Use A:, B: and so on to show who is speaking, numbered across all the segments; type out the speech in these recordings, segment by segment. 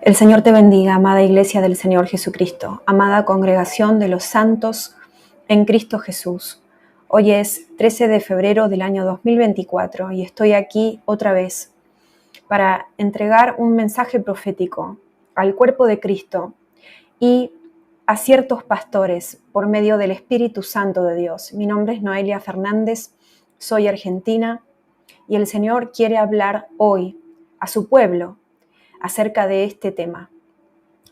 A: El Señor te bendiga, amada Iglesia del Señor Jesucristo, amada congregación de los santos en Cristo Jesús. Hoy es 13 de febrero del año 2024 y estoy aquí otra vez para entregar un mensaje profético al cuerpo de Cristo y a ciertos pastores por medio del Espíritu Santo de Dios. Mi nombre es Noelia Fernández, soy argentina y el Señor quiere hablar hoy a su pueblo acerca de este tema.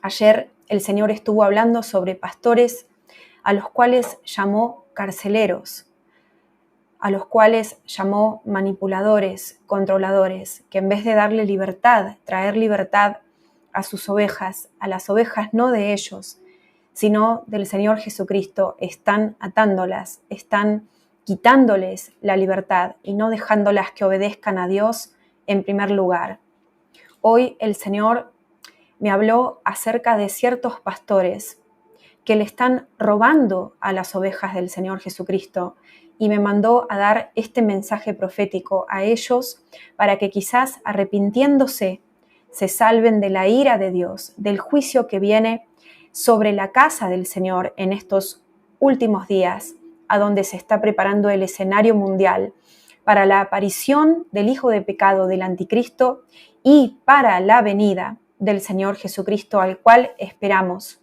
A: Ayer el Señor estuvo hablando sobre pastores a los cuales llamó carceleros, a los cuales llamó manipuladores, controladores, que en vez de darle libertad, traer libertad a sus ovejas, a las ovejas no de ellos, sino del Señor Jesucristo, están atándolas, están quitándoles la libertad y no dejándolas que obedezcan a Dios en primer lugar. Hoy el Señor me habló acerca de ciertos pastores que le están robando a las ovejas del Señor Jesucristo y me mandó a dar este mensaje profético a ellos para que quizás arrepintiéndose se salven de la ira de Dios, del juicio que viene sobre la casa del Señor en estos últimos días, a donde se está preparando el escenario mundial para la aparición del Hijo de Pecado del Anticristo y para la venida del Señor Jesucristo, al cual esperamos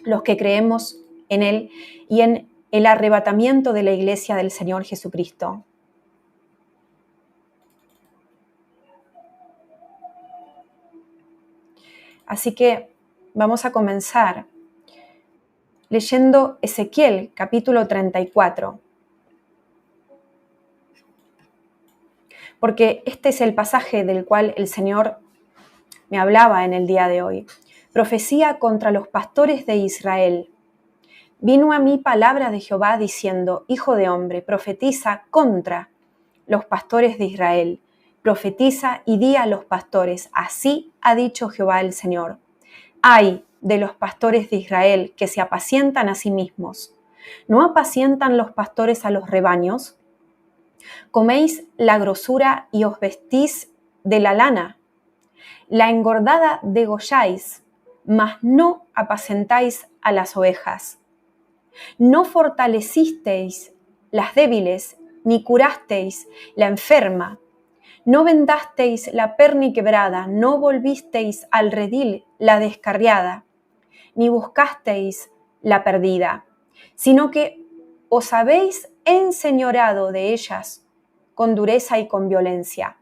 A: los que creemos en Él y en el arrebatamiento de la iglesia del Señor Jesucristo. Así que vamos a comenzar leyendo Ezequiel capítulo 34. Porque este es el pasaje del cual el Señor me hablaba en el día de hoy. Profecía contra los pastores de Israel. Vino a mí palabra de Jehová diciendo: Hijo de hombre, profetiza contra los pastores de Israel. Profetiza y di a los pastores: así ha dicho Jehová el Señor. Ay de los pastores de Israel que se apacientan a sí mismos. ¿No apacientan los pastores a los rebaños? Coméis la grosura y os vestís de la lana. La engordada degolláis, mas no apacentáis a las ovejas. No fortalecisteis las débiles, ni curasteis la enferma. No vendasteis la perni quebrada, no volvisteis al redil la descarriada, ni buscasteis la perdida, sino que os habéis enseñoreado de ellas con dureza y con violencia,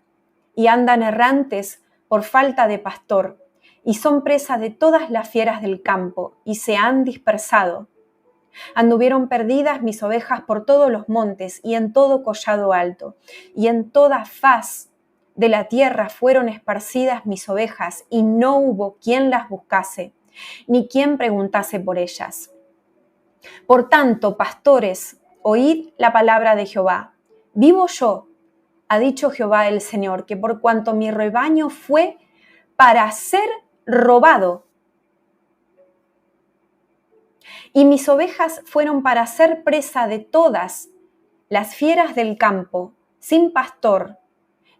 A: y andan errantes por falta de pastor, y son presa de todas las fieras del campo, y se han dispersado. Anduvieron perdidas mis ovejas por todos los montes, y en todo collado alto, y en toda faz de la tierra fueron esparcidas mis ovejas, y no hubo quien las buscase, ni quien preguntase por ellas. Por tanto, pastores, oíd la palabra de Jehová. Vivo yo, ha dicho Jehová el Señor, que por cuanto mi rebaño fue para ser robado, y mis ovejas fueron para ser presa de todas las fieras del campo, sin pastor,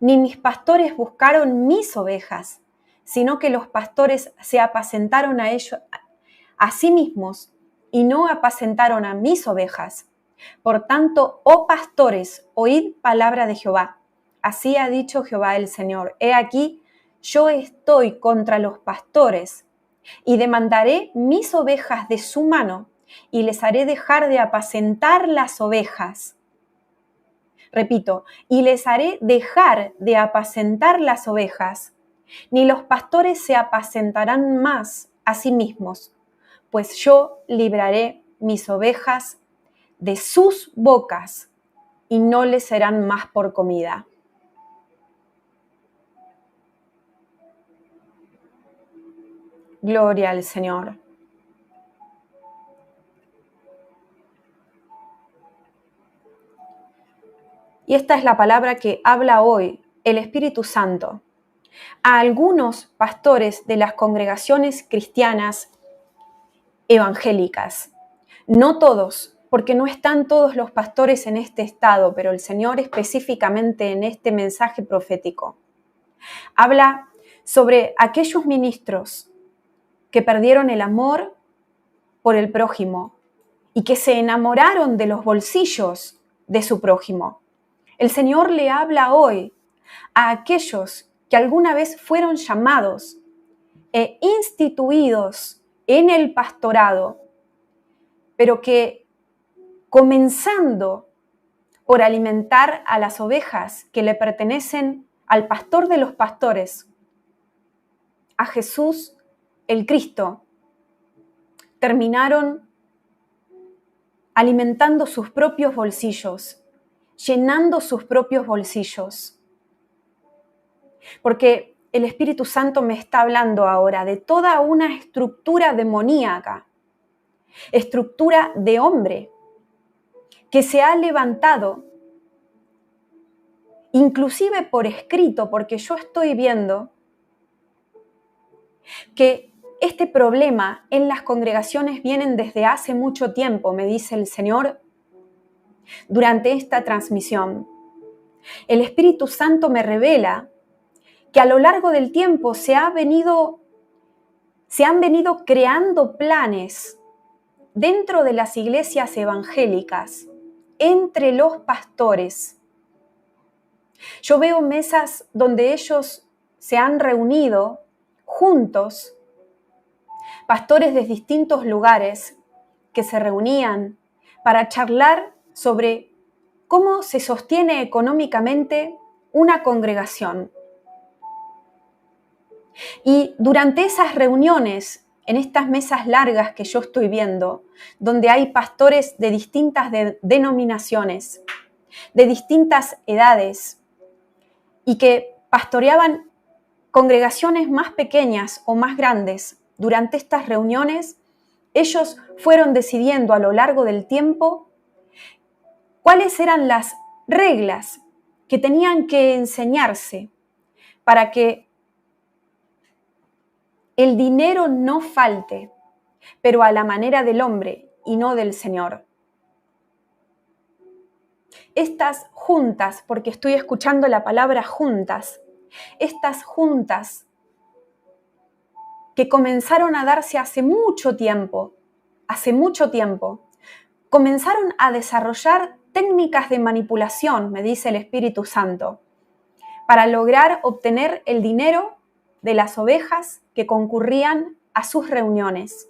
A: ni mis pastores buscaron mis ovejas, sino que los pastores se apacentaron a ellos a sí mismos y no apacentaron a mis ovejas. Por tanto, oh pastores, oíd palabra de Jehová. Así ha dicho Jehová el Señor: he aquí, yo estoy contra los pastores, y demandaré mis ovejas de su mano, y les haré dejar de apacentar las ovejas. Repito, y les haré dejar de apacentar las ovejas, ni los pastores se apacentarán más a sí mismos, pues yo libraré mis ovejas de sus bocas, y no les serán más por comida. Gloria al Señor. Y esta es la palabra que habla hoy el Espíritu Santo a algunos pastores de las congregaciones cristianas evangélicas. No todos, porque no están todos los pastores en este estado, pero el Señor específicamente en este mensaje profético habla sobre aquellos ministros que perdieron el amor por el prójimo y que se enamoraron de los bolsillos de su prójimo. El Señor le habla hoy a aquellos que alguna vez fueron llamados e instituidos en el pastorado, pero que comenzando por alimentar a las ovejas que le pertenecen al pastor de los pastores, a Jesús el Cristo, terminaron alimentando sus propios bolsillos, llenando sus propios bolsillos. Porque el Espíritu Santo me está hablando ahora de toda una estructura demoníaca, estructura de hombre, que se ha levantado, inclusive por escrito, porque yo estoy viendo que este problema en las congregaciones vienen desde hace mucho tiempo, me dice el Señor, durante esta transmisión. El Espíritu Santo me revela que a lo largo del tiempo se han venido creando planes dentro de las iglesias evangélicas, entre los pastores. Yo veo mesas donde ellos se han reunido juntos, pastores de distintos lugares que se reunían para charlar sobre cómo se sostiene económicamente una congregación. Y durante esas reuniones, en estas mesas largas que yo estoy viendo, donde hay pastores de distintas denominaciones, de distintas edades, y que pastoreaban congregaciones más pequeñas o más grandes, durante estas reuniones, ellos fueron decidiendo a lo largo del tiempo cuáles eran las reglas que tenían que enseñarse para que el dinero no falte, pero a la manera del hombre y no del Señor. Estas juntas, porque estoy escuchando la palabra juntas, estas juntas que comenzaron a darse hace mucho tiempo, comenzaron a desarrollar técnicas de manipulación, me dice el Espíritu Santo, para lograr obtener el dinero de las ovejas que concurrían a sus reuniones.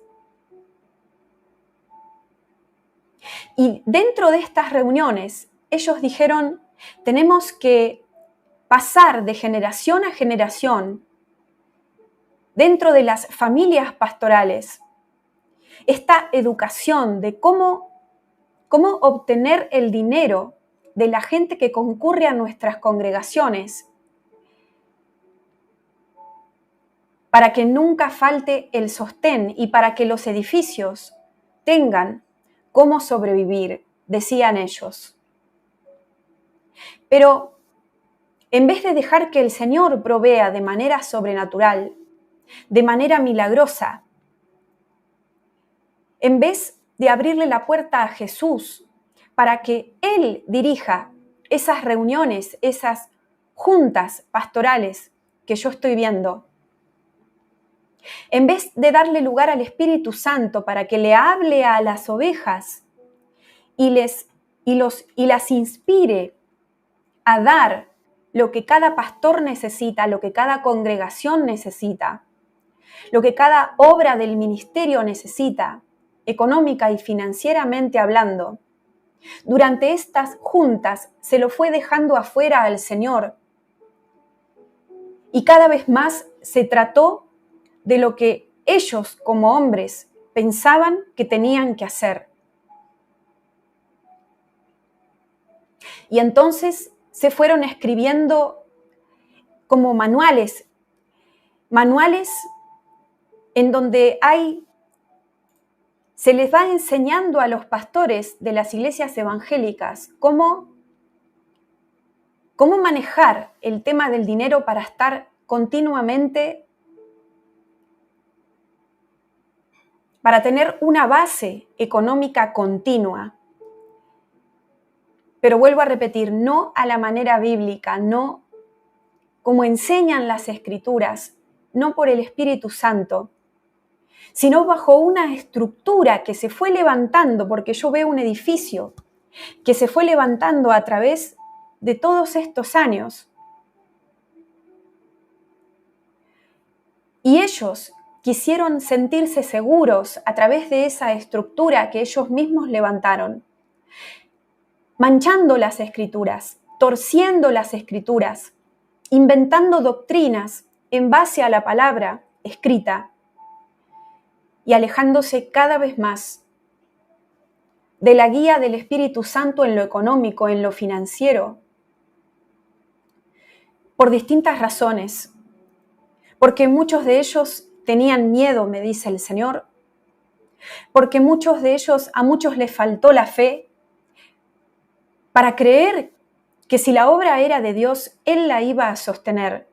A: Y dentro de estas reuniones, ellos dijeron, tenemos que pasar de generación a generación, dentro de las familias pastorales, esta educación de cómo obtener el dinero de la gente que concurre a nuestras congregaciones, para que nunca falte el sostén y para que los edificios tengan cómo sobrevivir, decían ellos. Pero en vez de dejar que el Señor provea de manera sobrenatural, de manera milagrosa, en vez de abrirle la puerta a Jesús para que Él dirija esas reuniones, esas juntas pastorales que yo estoy viendo, en vez de darle lugar al Espíritu Santo para que le hable a las ovejas y las inspire a dar lo que cada pastor necesita, lo que cada congregación necesita, lo que cada obra del ministerio necesita, económica y financieramente hablando, durante estas juntas se lo fue dejando afuera al Señor y cada vez más se trató de lo que ellos como hombres pensaban que tenían que hacer. Y entonces se fueron escribiendo como manuales en donde se les va enseñando a los pastores de las iglesias evangélicas cómo manejar el tema del dinero para estar continuamente, para tener una base económica continua. Pero vuelvo a repetir, no a la manera bíblica, no como enseñan las Escrituras, no por el Espíritu Santo, sino bajo una estructura que se fue levantando, porque yo veo un edificio que se fue levantando a través de todos estos años. Y ellos quisieron sentirse seguros a través de esa estructura que ellos mismos levantaron, manchando las Escrituras, torciendo las Escrituras, inventando doctrinas en base a la palabra escrita y alejándose cada vez más de la guía del Espíritu Santo en lo económico, en lo financiero, por distintas razones. Porque muchos de ellos tenían miedo, me dice el Señor, porque a muchos les faltó la fe para creer que si la obra era de Dios, Él la iba a sostener.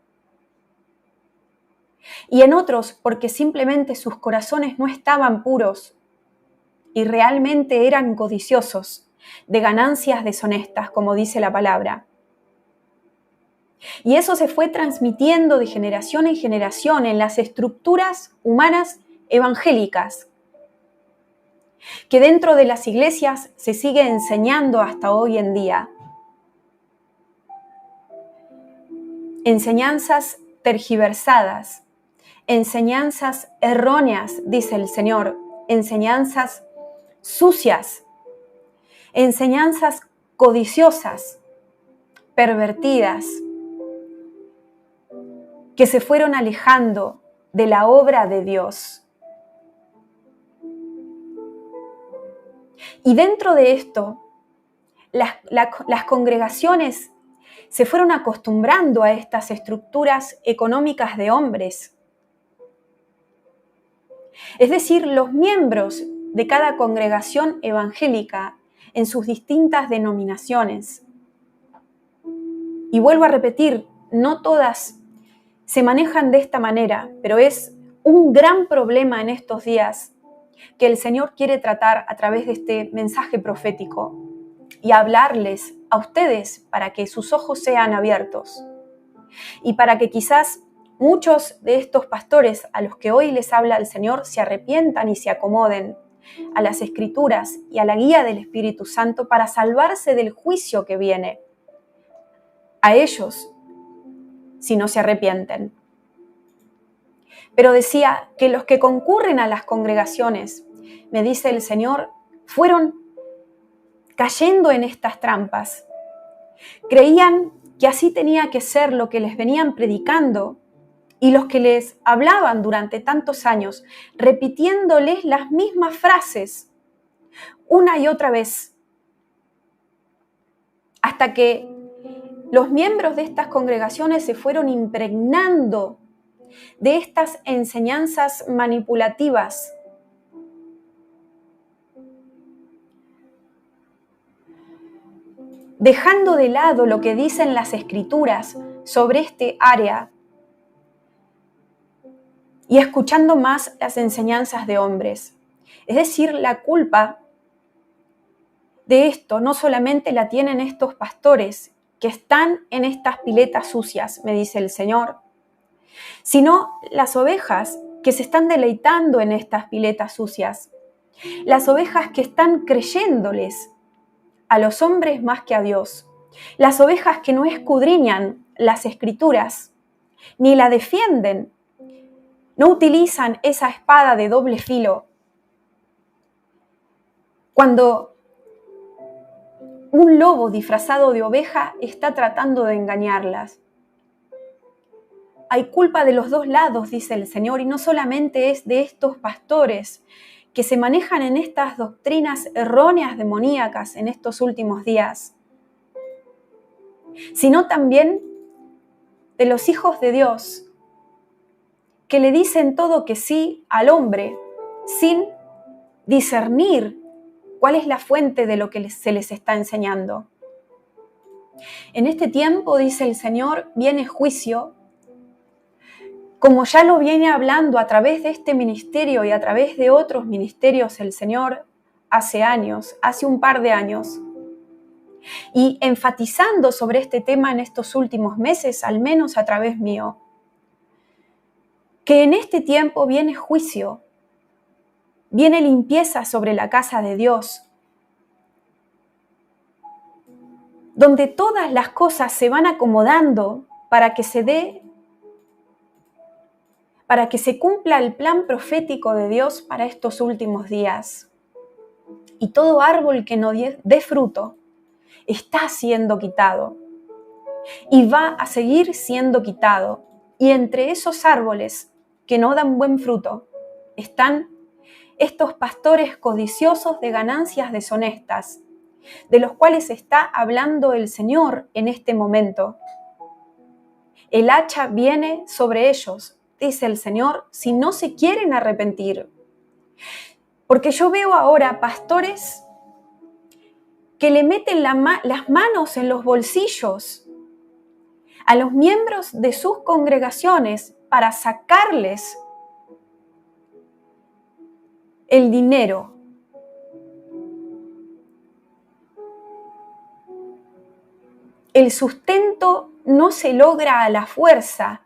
A: Y en otros, porque simplemente sus corazones no estaban puros y realmente eran codiciosos de ganancias deshonestas, como dice la palabra. Y eso se fue transmitiendo de generación en generación en las estructuras humanas evangélicas, que dentro de las iglesias se sigue enseñando hasta hoy en día. Enseñanzas tergiversadas, enseñanzas erróneas, dice el Señor, enseñanzas sucias, enseñanzas codiciosas, pervertidas, que se fueron alejando de la obra de Dios. Y dentro de esto, las congregaciones se fueron acostumbrando a estas estructuras económicas de hombres. Es decir, los miembros de cada congregación evangélica en sus distintas denominaciones. Y vuelvo a repetir, no todas se manejan de esta manera, pero es un gran problema en estos días que el Señor quiere tratar a través de este mensaje profético y hablarles a ustedes para que sus ojos sean abiertos y para que quizás muchos de estos pastores a los que hoy les habla el Señor se arrepientan y se acomoden a las Escrituras y a la guía del Espíritu Santo para salvarse del juicio que viene a ellos si no se arrepienten. Pero decía que los que concurren a las congregaciones, me dice el Señor, fueron cayendo en estas trampas. Creían que así tenía que ser lo que les venían predicando y los que les hablaban durante tantos años, repitiéndoles las mismas frases una y otra vez, hasta que los miembros de estas congregaciones se fueron impregnando de estas enseñanzas manipulativas, dejando de lado lo que dicen las Escrituras sobre este área y escuchando más las enseñanzas de hombres. Es decir, la culpa de esto no solamente la tienen estos pastores que están en estas piletas sucias, me dice el Señor, sino las ovejas que se están deleitando en estas piletas sucias, las ovejas que están creyéndoles a los hombres más que a Dios, las ovejas que no escudriñan las Escrituras, ni la defienden, no utilizan esa espada de doble filo. Cuando un lobo disfrazado de oveja está tratando de engañarlas. Hay culpa de los dos lados, dice el Señor, y no solamente es de estos pastores que se manejan en estas doctrinas erróneas demoníacas en estos últimos días, sino también de los hijos de Dios que le dicen todo que sí al hombre sin discernir cuál es la fuente de lo que se les está enseñando. En este tiempo, dice el Señor, viene juicio, como ya lo viene hablando a través de este ministerio y a través de otros ministerios el Señor hace años, hace un par de años. Y enfatizando sobre este tema en estos últimos meses, al menos a través mío. que en este tiempo viene juicio, viene limpieza sobre la casa de Dios, donde todas las cosas se van acomodando para que se cumpla el plan profético de Dios para estos últimos días. Y todo árbol que no dé fruto está siendo quitado y va a seguir siendo quitado. Y entre esos árboles que no dan buen fruto están estos pastores codiciosos de ganancias deshonestas, de los cuales está hablando el Señor en este momento. El hacha viene sobre ellos, dice el Señor, si no se quieren arrepentir. Porque yo veo ahora pastores que le meten las manos en los bolsillos a los miembros de sus congregaciones para sacarles el dinero. El sustento no se logra a la fuerza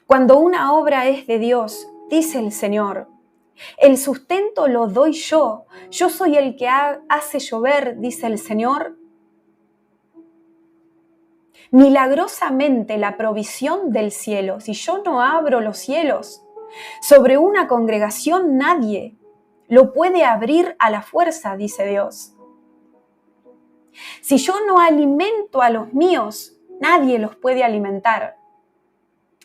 A: cuando una obra es de Dios, dice el Señor. El sustento lo doy yo soy el que hace llover, dice el Señor. Milagrosamente la provisión del cielo, si yo no abro los cielos sobre una congregación, nadie lo puede abrir a la fuerza, dice Dios. Si yo no alimento a los míos, nadie los puede alimentar.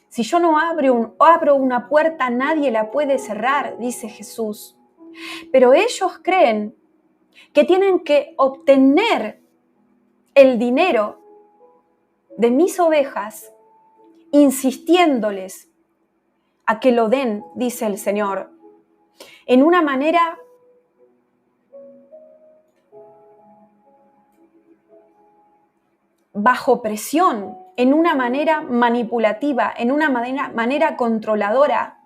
A: Si yo no abro una puerta, nadie la puede cerrar, dice Jesús. Pero ellos creen que tienen que obtener el dinero de mis ovejas, insistiéndoles a que lo den, dice el Señor, en una manera bajo presión, en una manera manipulativa, en una manera controladora,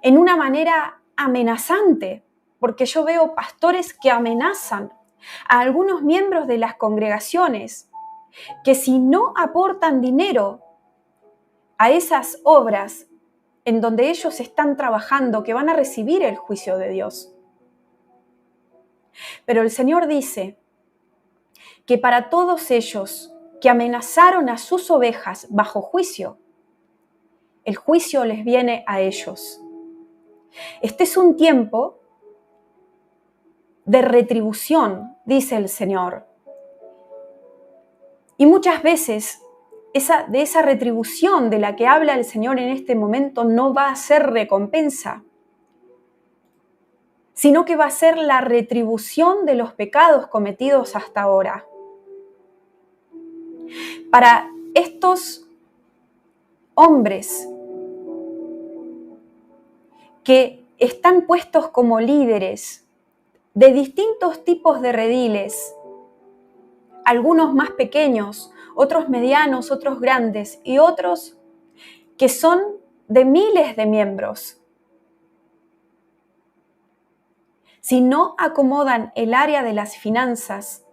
A: en una manera amenazante, porque yo veo pastores que amenazan a algunos miembros de las congregaciones que si no aportan dinero a esas obras en donde ellos están trabajando, que van a recibir el juicio de Dios. Pero el Señor dice que para todos ellos que amenazaron a sus ovejas bajo juicio, el juicio les viene a ellos. Este es un tiempo de retribución, dice el Señor. Y muchas veces de esa retribución de la que habla el Señor en este momento no va a ser recompensa, sino que va a ser la retribución de los pecados cometidos hasta ahora. Para estos hombres que están puestos como líderes de distintos tipos de rediles, algunos más pequeños, otros medianos, otros grandes y otros que son de miles de miembros. Si no acomodan el área de las finanzas,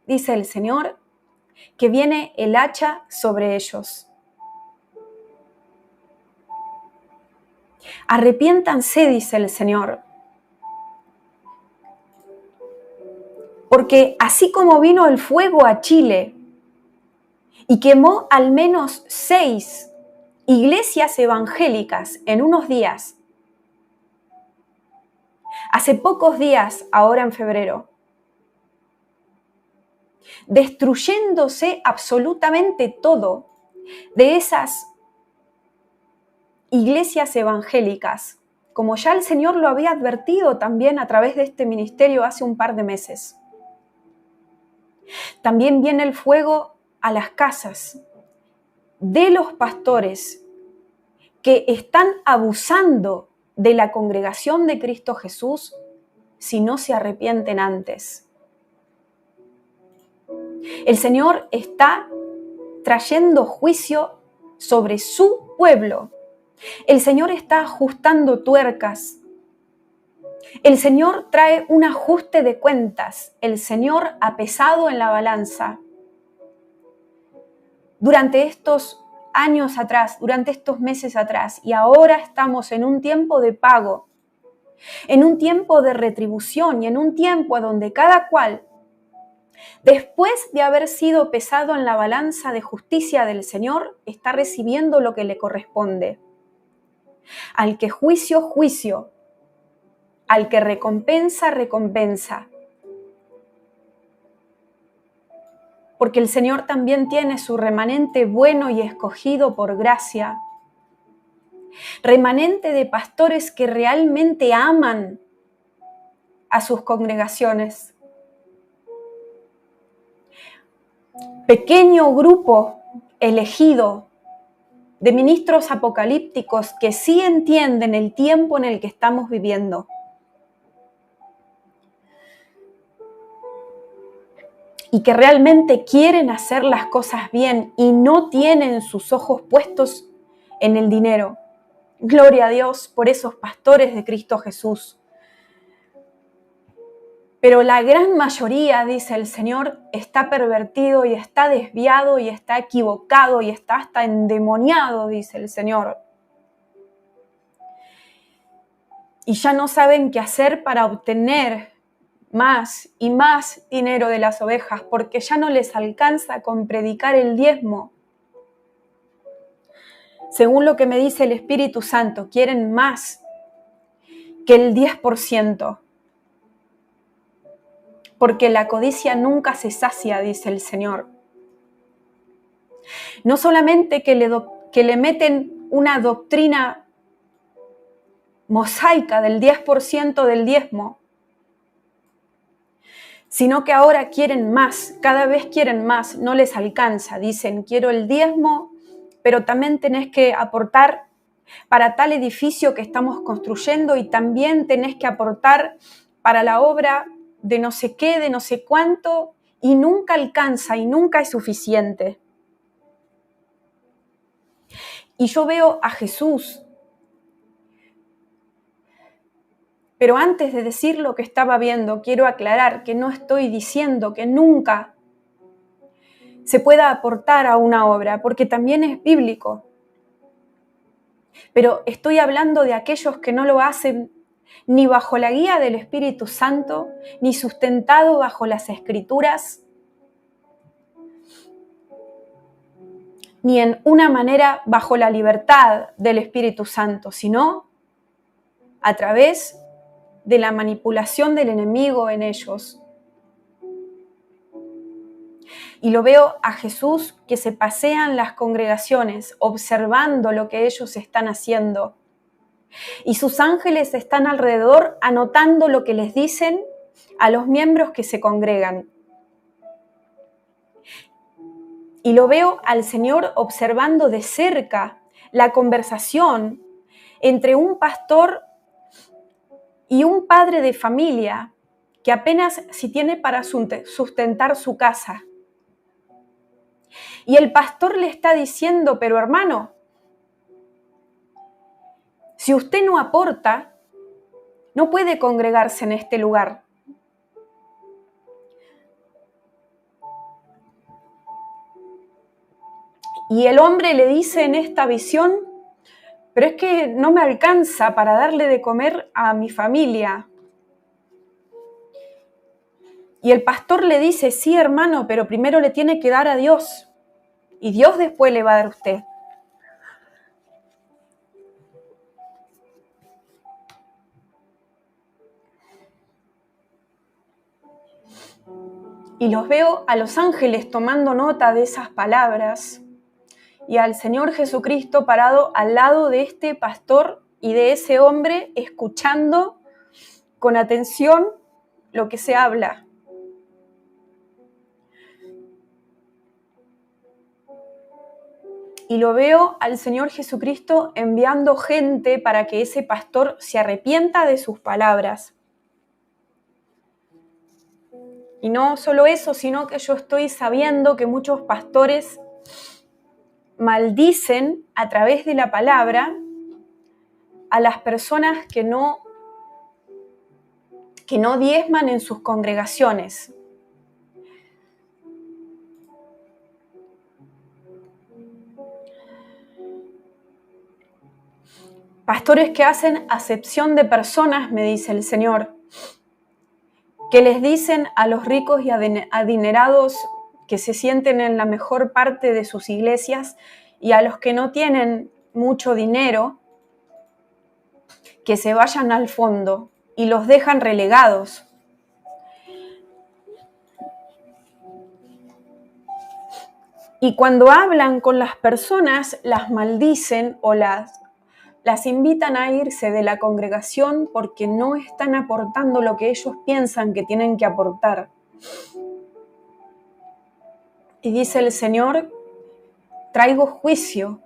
A: dice el Señor, que viene el hacha sobre ellos. Arrepiéntanse, dice el Señor, porque así como vino el fuego a Chile y quemó al menos 6 iglesias evangélicas en unos días, hace pocos días, ahora en febrero, destruyéndose absolutamente todo de esas iglesias evangélicas, como ya el Señor lo había advertido también a través de este ministerio hace un par de meses. También viene el fuego a las casas de los pastores que están abusando de la congregación de Cristo Jesús si no se arrepienten antes. El Señor está trayendo juicio sobre su pueblo. El Señor está ajustando tuercas. El Señor trae un ajuste de cuentas. El Señor ha pesado en la balanza. Durante estos años atrás, durante estos meses atrás, y ahora estamos en un tiempo de pago, en un tiempo de retribución y en un tiempo donde cada cual, después de haber sido pesado en la balanza de justicia del Señor, está recibiendo lo que le corresponde. Al que juicio, juicio. Al que recompensa, recompensa. Porque el Señor también tiene su remanente bueno y escogido por gracia. Remanente de pastores que realmente aman a sus congregaciones. Pequeño grupo elegido de ministros apocalípticos que sí entienden el tiempo en el que estamos viviendo. Y que realmente quieren hacer las cosas bien y no tienen sus ojos puestos en el dinero. Gloria a Dios por esos pastores de Cristo Jesús. Pero la gran mayoría, dice el Señor, está pervertido y está desviado y está equivocado y está hasta endemoniado, dice el Señor. Y ya no saben qué hacer para obtener más y más dinero de las ovejas, porque ya no les alcanza con predicar el diezmo. Según lo que me dice el Espíritu Santo, quieren más que el 10%, porque la codicia nunca se sacia, dice el Señor. No solamente que le meten una doctrina mosaica del 10% del diezmo, sino que ahora quieren más, cada vez quieren más, no les alcanza. Dicen, quiero el diezmo, pero también tenés que aportar para tal edificio que estamos construyendo y también tenés que aportar para la obra de no sé qué, de no sé cuánto, y nunca alcanza y nunca es suficiente. Y yo veo a Jesús. Pero antes de decir lo que estaba viendo, quiero aclarar que no estoy diciendo que nunca se pueda aportar a una obra, porque también es bíblico. Pero estoy hablando de aquellos que no lo hacen ni bajo la guía del Espíritu Santo, ni sustentado bajo las Escrituras, ni en una manera bajo la libertad del Espíritu Santo, sino a través de la manipulación del enemigo en ellos. Y lo veo a Jesús que se pasea en las congregaciones observando lo que ellos están haciendo. Y sus ángeles están alrededor anotando lo que les dicen a los miembros que se congregan. Y lo veo al Señor observando de cerca la conversación entre un pastor y un padre de familia que apenas si tiene para sustentar su casa. Y el pastor le está diciendo, pero hermano, si usted no aporta, no puede congregarse en este lugar. Y el hombre le dice en esta visión, pero es que no me alcanza para darle de comer a mi familia. Y el pastor le dice, sí hermano, pero primero le tiene que dar a Dios. Y Dios después le va a dar a usted. Y los veo a los ángeles tomando nota de esas palabras y al Señor Jesucristo parado al lado de este pastor y de ese hombre escuchando con atención lo que se habla. Y lo veo al Señor Jesucristo enviando gente para que ese pastor se arrepienta de sus palabras. Y no solo eso, sino que yo estoy sabiendo que muchos pastores maldicen a través de la palabra a las personas que no diezman en sus congregaciones. Pastores que hacen acepción de personas, me dice el Señor, que les dicen a los ricos y adinerados que se sienten en la mejor parte de sus iglesias y a los que no tienen mucho dinero, que se vayan al fondo y los dejan relegados. Y cuando hablan con las personas, las maldicen o las invitan a irse de la congregación porque no están aportando lo que ellos piensan que tienen que aportar. Y dice el Señor, traigo juicio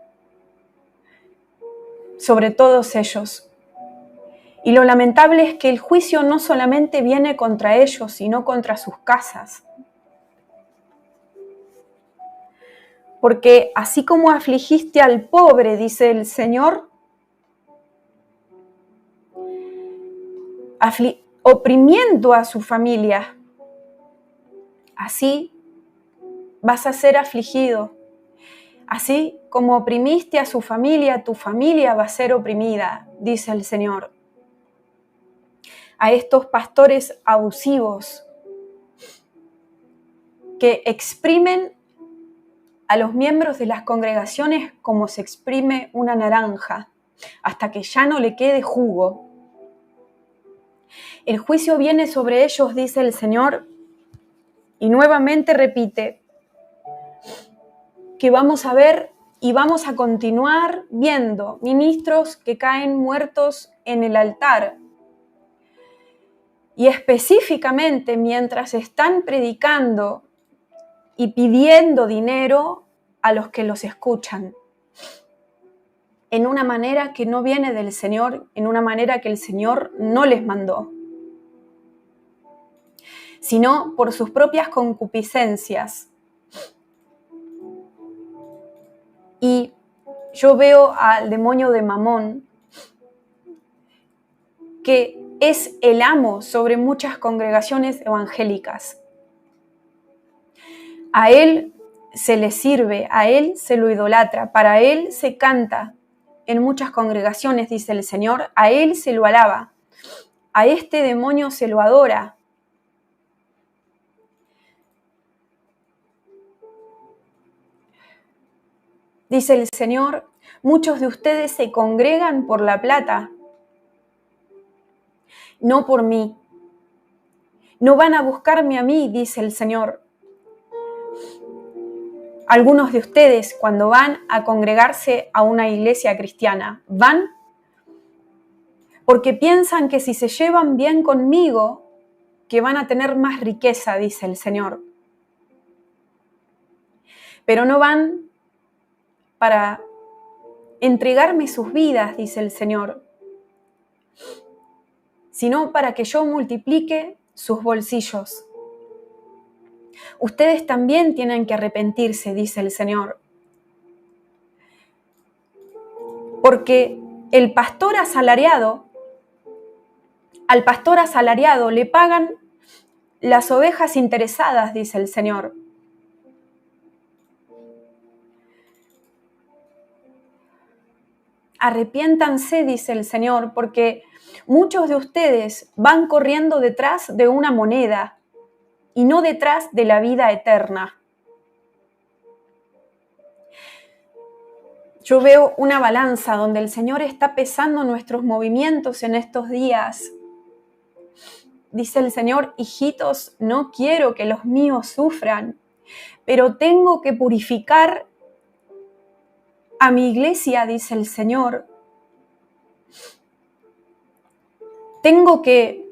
A: sobre todos ellos. Y lo lamentable es que el juicio no solamente viene contra ellos, sino contra sus casas. Porque así como afligiste al pobre, dice el Señor, oprimiendo a su familia, así vas a ser afligido. Así como oprimiste a su familia, tu familia va a ser oprimida, dice el Señor. A estos pastores abusivos que exprimen a los miembros de las congregaciones como se exprime una naranja, hasta que ya no le quede jugo. El juicio viene sobre ellos, dice el Señor, y nuevamente repite que vamos a ver y vamos a continuar viendo ministros que caen muertos en el altar. Y específicamente mientras están predicando y pidiendo dinero a los que los escuchan, en una manera que no viene del Señor, en una manera que el Señor no les mandó, sino por sus propias concupiscencias. Y yo veo al demonio de Mamón, que es el amo sobre muchas congregaciones evangélicas. A él se le sirve, a él se lo idolatra, para él se canta en muchas congregaciones, dice el Señor, a él se lo alaba, a este demonio se lo adora. Dice el Señor, muchos de ustedes se congregan por la plata, no por mí. No van a buscarme a mí, dice el Señor. Algunos de ustedes, cuando van a congregarse a una iglesia cristiana, van porque piensan que si se llevan bien conmigo, que van a tener más riqueza, dice el Señor. Pero no van para entregarme sus vidas, dice el Señor, sino para que yo multiplique sus bolsillos. Ustedes también tienen que arrepentirse, dice el Señor. Porque al pastor asalariado le pagan las ovejas interesadas, dice el Señor. Arrepiéntanse, dice el Señor, porque muchos de ustedes van corriendo detrás de una moneda y no detrás de la vida eterna. Yo veo una balanza donde el Señor está pesando nuestros movimientos en estos días. Dice el Señor, hijitos, no quiero que los míos sufran, pero tengo que purificar a mi iglesia, dice el Señor. Tengo que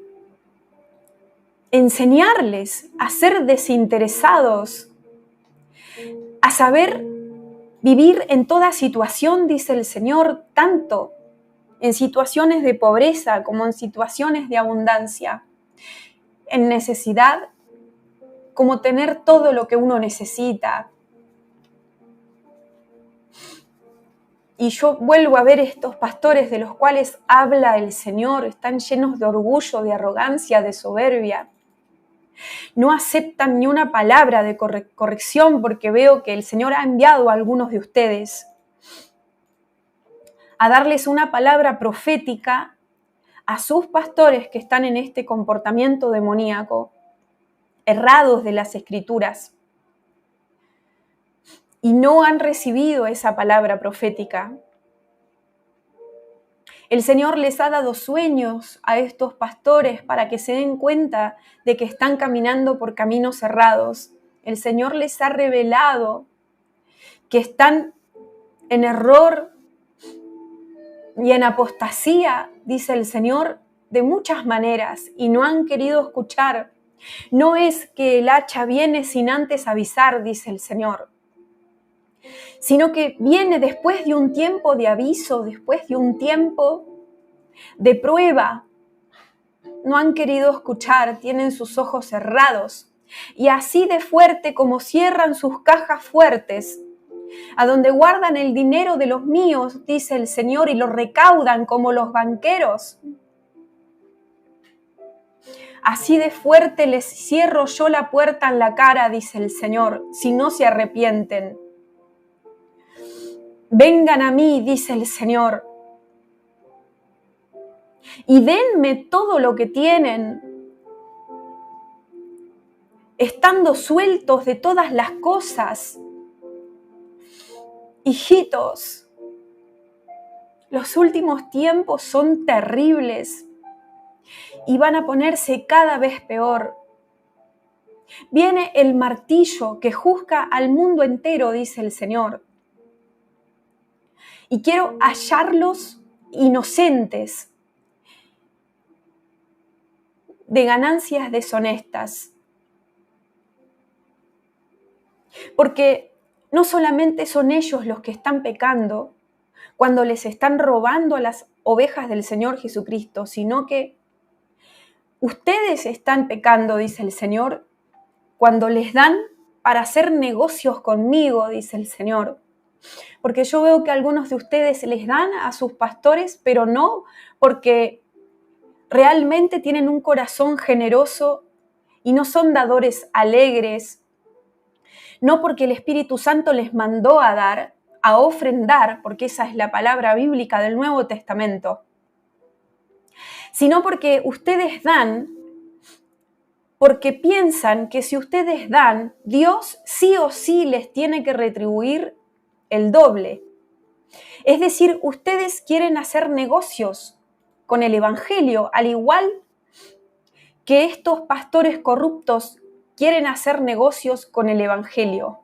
A: enseñarles a ser desinteresados, a saber vivir en toda situación, dice el Señor, tanto en situaciones de pobreza como en situaciones de abundancia, en necesidad como tener todo lo que uno necesita. Y yo vuelvo a ver estos pastores de los cuales habla el Señor, están llenos de orgullo, de arrogancia, de soberbia. No aceptan ni una palabra de corrección porque veo que el Señor ha enviado a algunos de ustedes a darles una palabra profética a sus pastores que están en este comportamiento demoníaco, errados de las Escrituras, y no han recibido esa palabra profética. El Señor les ha dado sueños a estos pastores para que se den cuenta de que están caminando por caminos errados. El Señor les ha revelado que están en error y en apostasía, dice el Señor, de muchas maneras, y no han querido escuchar. No es que el hacha viene sin antes avisar, dice el Señor, sino que viene después de un tiempo de aviso, después de un tiempo de prueba. No han querido escuchar, tienen sus ojos cerrados, y así de fuerte como cierran sus cajas fuertes, a donde guardan el dinero de los míos, dice el Señor, y lo recaudan como los banqueros. Así de fuerte les cierro yo la puerta en la cara, dice el Señor, si no se arrepienten. Vengan a mí, dice el Señor, y denme todo lo que tienen, estando sueltos de todas las cosas. Hijitos, los últimos tiempos son terribles y van a ponerse cada vez peor. Viene el martillo que juzga al mundo entero, dice el Señor. Y quiero hallarlos inocentes de ganancias deshonestas. Porque no solamente son ellos los que están pecando cuando les están robando a las ovejas del Señor Jesucristo, sino que ustedes están pecando, dice el Señor, cuando les dan para hacer negocios conmigo, dice el Señor. Porque yo veo que algunos de ustedes les dan a sus pastores, pero no porque realmente tienen un corazón generoso y no son dadores alegres, no porque el Espíritu Santo les mandó a dar, a ofrendar, porque esa es la palabra bíblica del Nuevo Testamento, sino porque ustedes dan, porque piensan que si ustedes dan, Dios sí o sí les tiene que retribuir el doble. Es decir, ustedes quieren hacer negocios con el Evangelio, al igual que estos pastores corruptos quieren hacer negocios con el Evangelio.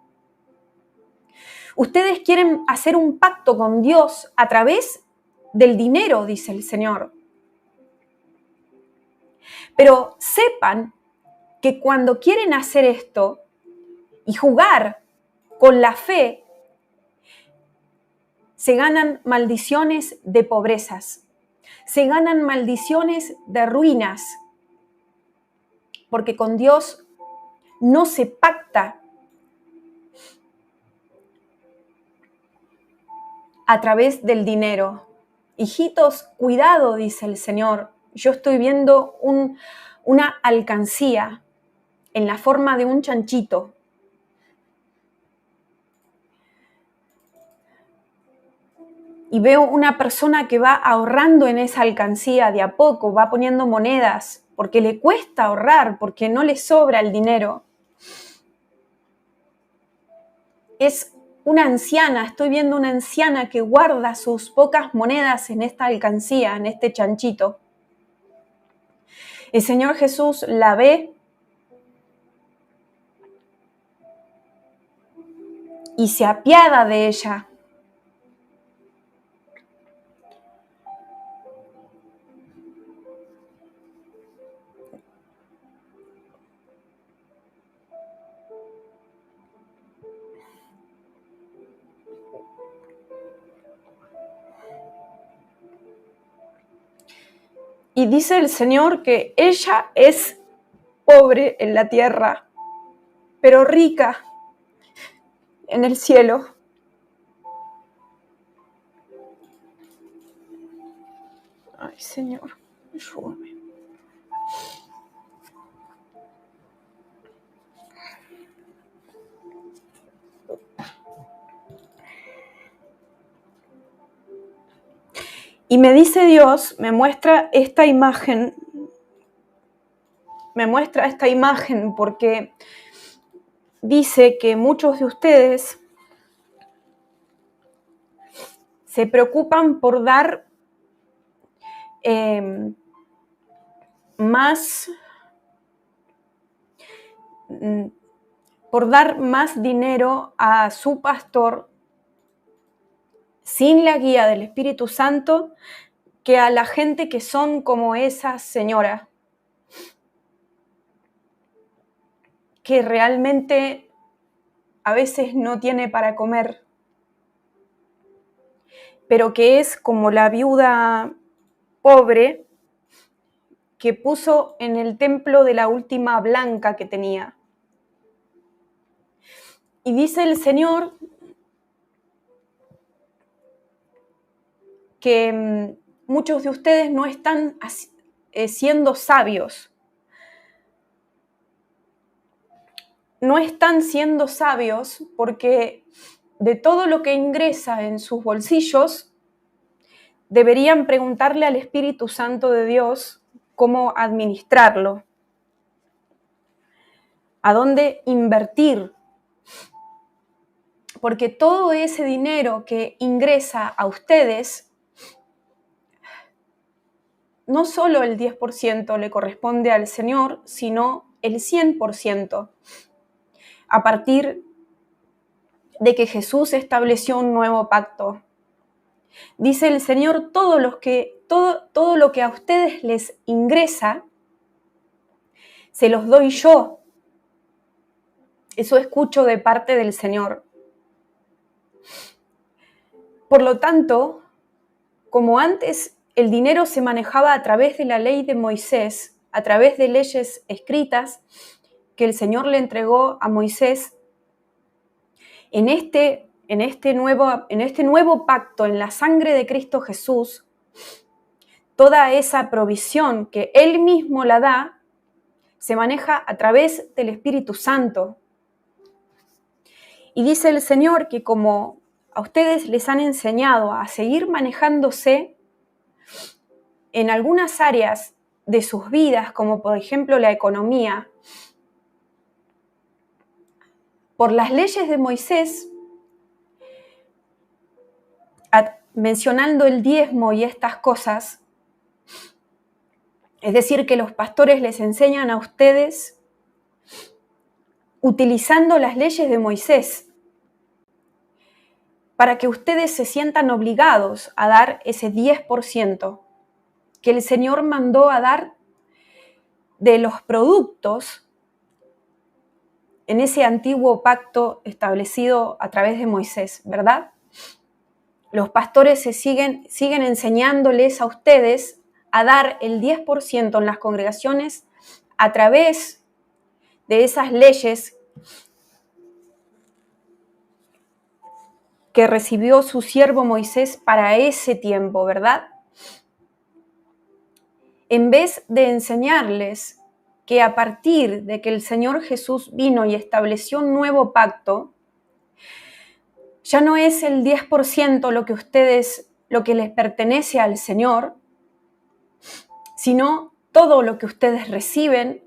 A: Ustedes quieren hacer un pacto con Dios a través del dinero, dice el Señor. Pero sepan que cuando quieren hacer esto y jugar con la fe, se ganan maldiciones de pobrezas, se ganan maldiciones de ruinas, porque con Dios no se pacta a través del dinero. Hijitos, cuidado, dice el Señor. Yo estoy viendo una alcancía en la forma de un chanchito. Y veo una persona que va ahorrando en esa alcancía de a poco, va poniendo monedas, porque le cuesta ahorrar, porque no le sobra el dinero. Es una anciana, estoy viendo una anciana que guarda sus pocas monedas en esta alcancía, en este chanchito. El Señor Jesús la ve y se apiada de ella. Y dice el Señor que ella es pobre en la tierra, pero rica en el cielo. Ay, Señor, ayúdame. Y me dice Dios, me muestra esta imagen porque dice que muchos de ustedes se preocupan por dar más dinero a su pastor sin la guía del Espíritu Santo que a la gente que son como esa señora, que realmente a veces no tiene para comer, pero que es como la viuda pobre que puso en el templo de la última blanca que tenía. Y dice el Señor que muchos de ustedes no están siendo sabios. No están siendo sabios porque de todo lo que ingresa en sus bolsillos, deberían preguntarle al Espíritu Santo de Dios cómo administrarlo, a dónde invertir, porque todo ese dinero que ingresa a ustedes, no solo el 10% le corresponde al Señor, sino el 100%, a partir de que Jesús estableció un nuevo pacto. Dice el Señor, todo lo que a ustedes les ingresa, se los doy yo. Eso escucho de parte del Señor. Por lo tanto, como antes el dinero se manejaba a través de la ley de Moisés, a través de leyes escritas que el Señor le entregó a Moisés, en este nuevo pacto, en la sangre de Cristo Jesús, toda esa provisión que Él mismo la da, se maneja a través del Espíritu Santo. Y dice el Señor que como a ustedes les han enseñado a seguir manejándose en algunas áreas de sus vidas, como por ejemplo la economía, por las leyes de Moisés, mencionando el diezmo y estas cosas, es decir, que los pastores les enseñan a ustedes utilizando las leyes de Moisés para que ustedes se sientan obligados a dar ese 10% que el Señor mandó a dar de los productos en ese antiguo pacto establecido a través de Moisés, ¿verdad? Los pastores siguen enseñándoles a ustedes a dar el 10% en las congregaciones a través de esas leyes que recibió su siervo Moisés para ese tiempo, ¿verdad? En vez de enseñarles que a partir de que el Señor Jesús vino y estableció un nuevo pacto, ya no es el 10% lo que les pertenece al Señor, sino todo lo que ustedes reciben,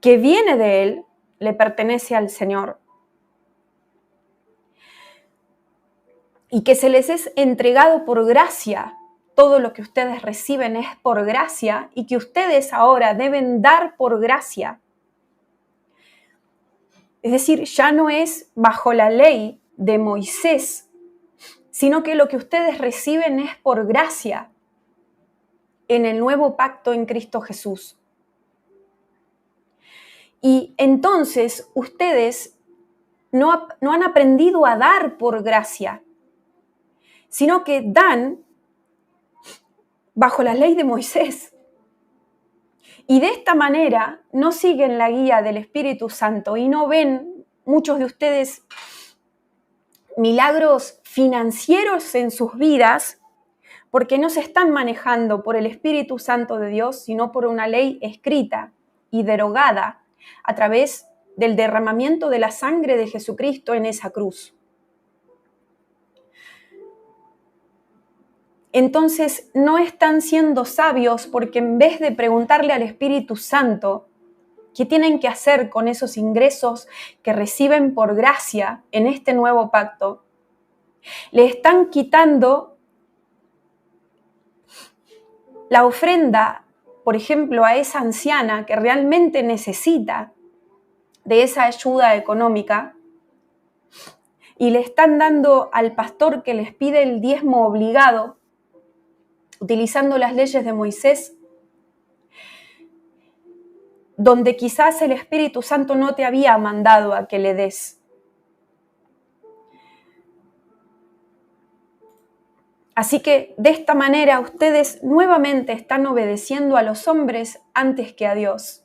A: que viene de Él, le pertenece al Señor. Y que se les es entregado por gracia. Todo lo que ustedes reciben es por gracia y que ustedes ahora deben dar por gracia. Es decir, ya no es bajo la ley de Moisés, sino que lo que ustedes reciben es por gracia en el nuevo pacto en Cristo Jesús. Y entonces ustedes no han aprendido a dar por gracia, sino que dan bajo la ley de Moisés. Y de esta manera no siguen la guía del Espíritu Santo y no ven muchos de ustedes milagros financieros en sus vidas porque no se están manejando por el Espíritu Santo de Dios, sino por una ley escrita y derogada a través del derramamiento de la sangre de Jesucristo en esa cruz. entonces no están siendo sabios porque en vez de preguntarle al Espíritu Santo qué tienen que hacer con esos ingresos que reciben por gracia en este nuevo pacto, le están quitando la ofrenda, por ejemplo, a esa anciana que realmente necesita de esa ayuda económica, y le están dando al pastor que les pide el diezmo obligado, utilizando las leyes de Moisés, donde quizás el Espíritu Santo no te había mandado a que le des. Así que de esta manera ustedes nuevamente están obedeciendo a los hombres antes que a Dios.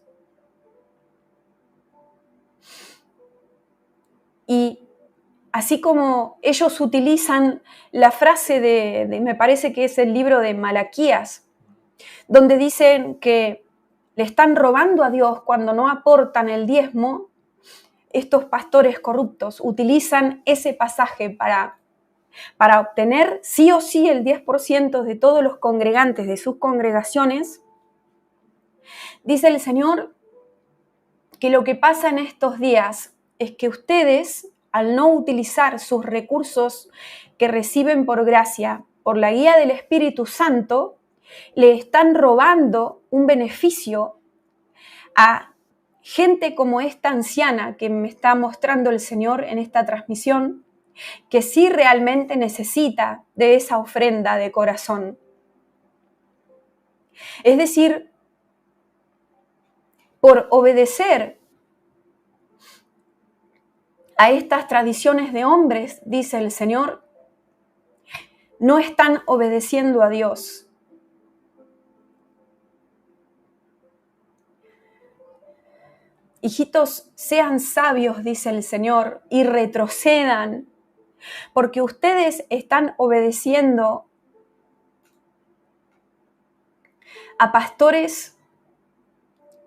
A: Y así como ellos utilizan la frase me parece que es el libro de Malaquías, donde dicen que le están robando a Dios cuando no aportan el diezmo, estos pastores corruptos utilizan ese pasaje para obtener sí o sí el 10% de todos los congregantes de sus congregaciones. Dice el Señor que lo que pasa en estos días es que ustedes, al no utilizar sus recursos que reciben por gracia, por la guía del Espíritu Santo, le están robando un beneficio a gente como esta anciana que me está mostrando el Señor en esta transmisión, que sí realmente necesita de esa ofrenda de corazón. Es decir, por obedecer a estas tradiciones de hombres, dice el Señor, no están obedeciendo a Dios. Hijitos, sean sabios, dice el Señor, y retrocedan, porque ustedes están obedeciendo a pastores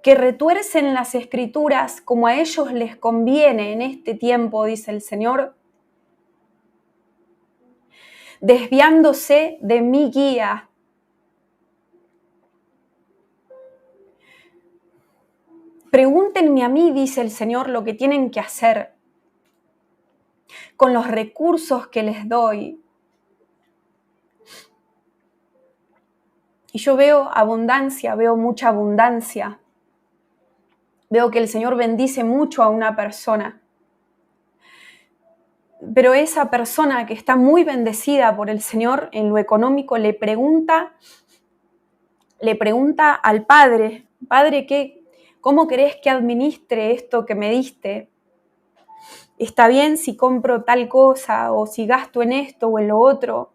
A: que retuercen las escrituras como a ellos les conviene en este tiempo, dice el Señor, desviándose de mi guía. Pregúntenme a mí, dice el Señor, lo que tienen que hacer con los recursos que les doy. Y yo veo abundancia, veo mucha abundancia. Veo que el Señor bendice mucho a una persona. Pero esa persona que está muy bendecida por el Señor en lo económico le pregunta al Padre, Padre, ¿cómo querés que administre esto que me diste? ¿Está bien si compro tal cosa o si gasto en esto o en lo otro?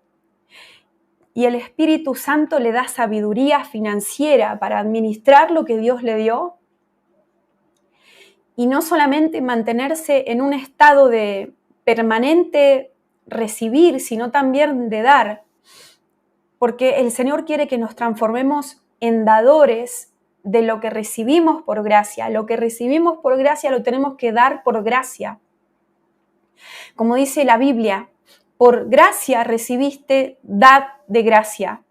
A: Y el Espíritu Santo le da sabiduría financiera para administrar lo que Dios le dio. Y no solamente mantenerse en un estado de permanente recibir, sino también de dar. Porque el Señor quiere que nos transformemos en dadores de lo que recibimos por gracia. Lo que recibimos por gracia lo tenemos que dar por gracia. Como dice la Biblia, por gracia recibiste, dad de gracia.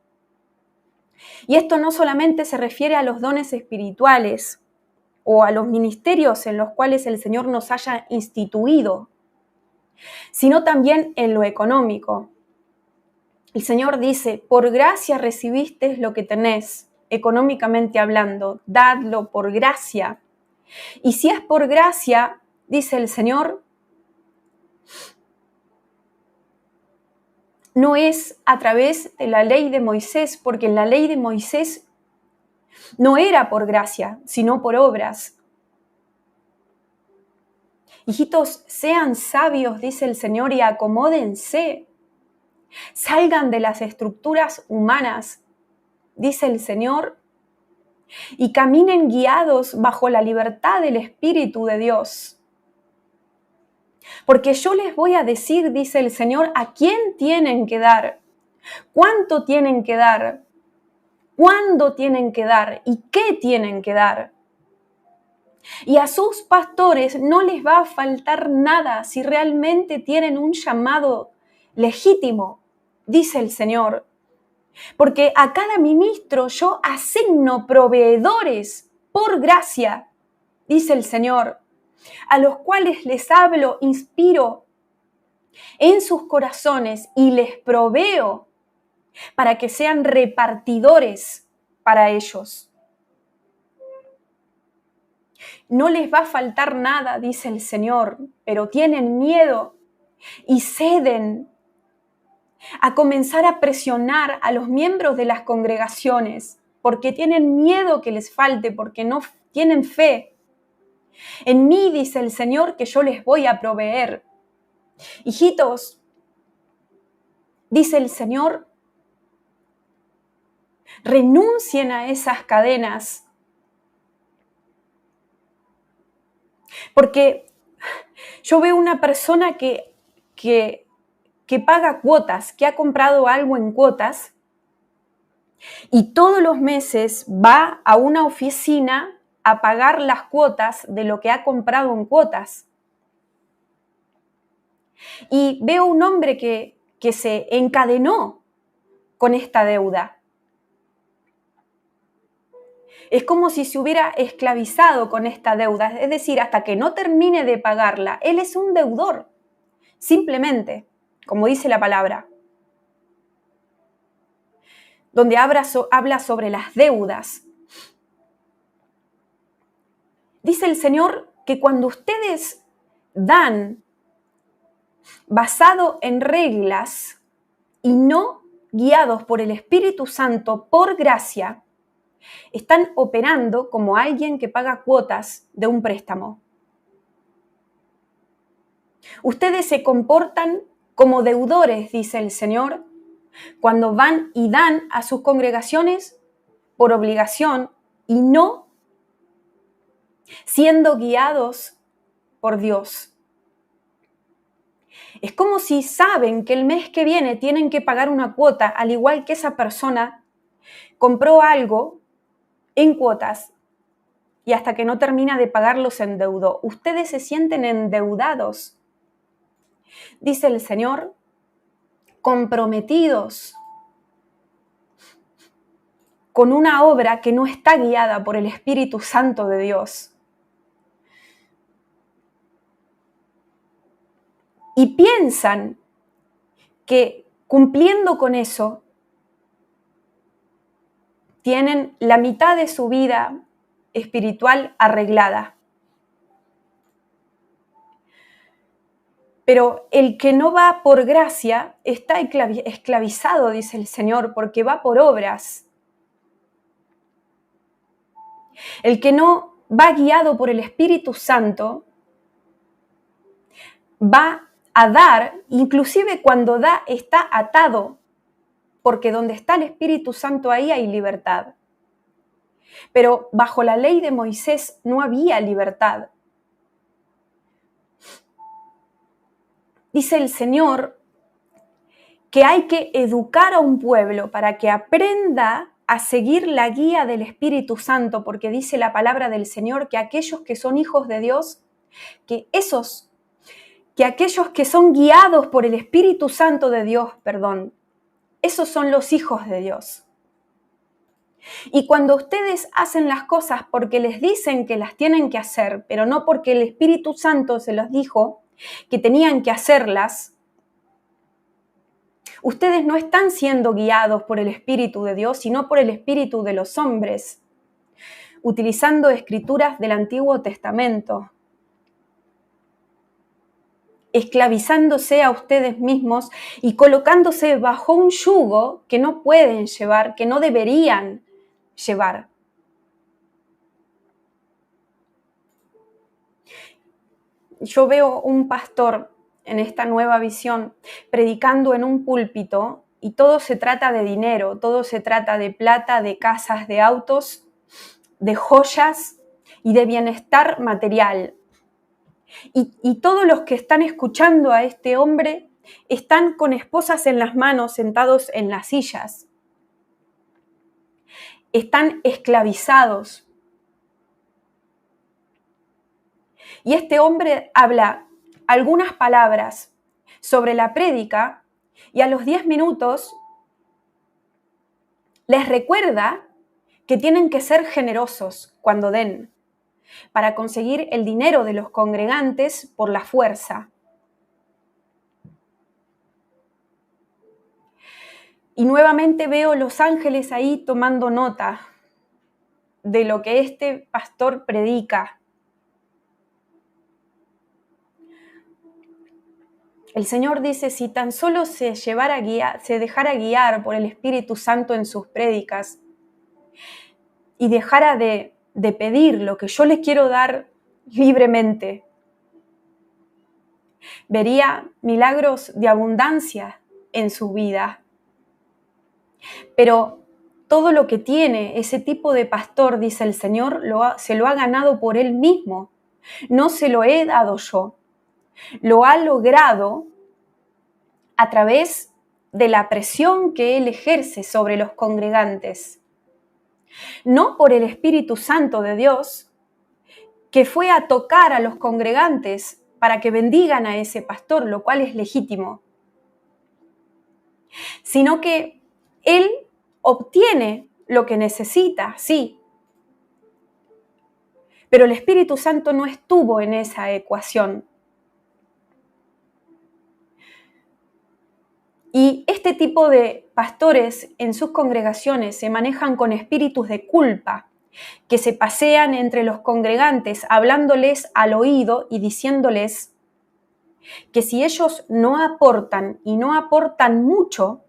A: Y esto no solamente se refiere a los dones espirituales o a los ministerios en los cuales el Señor nos haya instituido, sino también en lo económico. El Señor dice, por gracia recibiste lo que tenés, económicamente hablando, dadlo por gracia. Y si es por gracia, dice el Señor, no es a través de la ley de Moisés, porque la ley de Moisés no era por gracia, sino por obras. Hijitos, sean sabios, dice el Señor, y acomódense. Salgan de las estructuras humanas, dice el Señor, y caminen guiados bajo la libertad del Espíritu de Dios. Porque yo les voy a decir, dice el Señor, a quién tienen que dar, cuánto tienen que dar, cuándo tienen que dar y qué tienen que dar. Y a sus pastores no les va a faltar nada si realmente tienen un llamado legítimo, dice el Señor. Porque a cada ministro yo asigno proveedores por gracia, dice el Señor, a los cuales les hablo, inspiro en sus corazones y les proveo para que sean repartidores para ellos. No les va a faltar nada, dice el Señor, pero tienen miedo y ceden a comenzar a presionar a los miembros de las congregaciones porque tienen miedo que les falte, porque no tienen fe. En mí, dice el Señor, que yo les voy a proveer. Hijitos, dice el Señor, renuncien a esas cadenas, porque yo veo una persona que paga cuotas, que ha comprado algo en cuotas y todos los meses va a una oficina a pagar las cuotas de lo que ha comprado en cuotas. Y veo un hombre que se encadenó con esta deuda. Es como si se hubiera esclavizado con esta deuda, es decir, hasta que no termine de pagarla, él es un deudor, simplemente, como dice la palabra, donde habla sobre las deudas. Dice el Señor que cuando ustedes dan basado en reglas y no guiados por el Espíritu Santo por gracia, están operando como alguien que paga cuotas de un préstamo. Ustedes se comportan como deudores, dice el Señor, cuando van y dan a sus congregaciones por obligación y no siendo guiados por Dios. Es como si saben que el mes que viene tienen que pagar una cuota, al igual que esa persona compró algo en cuotas y hasta que no termina de pagarlo se endeudó. Ustedes se sienten endeudados, dice el Señor, comprometidos con una obra que no está guiada por el Espíritu Santo de Dios. Y piensan que cumpliendo con eso, tienen la mitad de su vida espiritual arreglada. Pero el que no va por gracia está esclavizado, dice el Señor, porque va por obras. El que no va guiado por el Espíritu Santo va a dar, inclusive cuando da está atado, porque donde está el Espíritu Santo ahí hay libertad. Pero bajo la ley de Moisés no había libertad. Dice el Señor que hay que educar a un pueblo para que aprenda a seguir la guía del Espíritu Santo, porque dice la palabra del Señor que aquellos que son hijos de Dios, que aquellos que son guiados por el Espíritu Santo de Dios, esos son los hijos de Dios. Y cuando ustedes hacen las cosas porque les dicen que las tienen que hacer, pero no porque el Espíritu Santo se los dijo que tenían que hacerlas, ustedes no están siendo guiados por el Espíritu de Dios, sino por el espíritu de los hombres, utilizando escrituras del Antiguo Testamento, esclavizándose a ustedes mismos y colocándose bajo un yugo que no pueden llevar, que no deberían llevar. Yo veo un pastor en esta nueva visión predicando en un púlpito y todo se trata de dinero, todo se trata de plata, de casas, de autos, de joyas y de bienestar material. Y todos los que están escuchando a este hombre están con esposas en las manos, sentados en las sillas. Están esclavizados. Y este hombre habla algunas palabras sobre la prédica y a los 10 minutos Les recuerda que tienen que ser generosos cuando den, para conseguir el dinero de los congregantes por la fuerza. Y nuevamente veo los ángeles ahí tomando nota de lo que este pastor predica. El Señor dice, si tan solo se dejara guiar por el Espíritu Santo en sus prédicas y dejara de pedir lo que yo le quiero dar libremente, vería milagros de abundancia en su vida. Pero todo lo que tiene ese tipo de pastor, dice el Señor, se lo ha ganado por él mismo. No se lo he dado yo. Lo ha logrado a través de la presión que él ejerce sobre los congregantes. No por el Espíritu Santo de Dios, que fue a tocar a los congregantes para que bendigan a ese pastor, lo cual es legítimo, sino que él obtiene lo que necesita, sí, pero el Espíritu Santo no estuvo en esa ecuación. Y este tipo de pastores en sus congregaciones se manejan con espíritus de culpa, que se pasean entre los congregantes hablándoles al oído y diciéndoles que si ellos no aportan y no aportan mucho,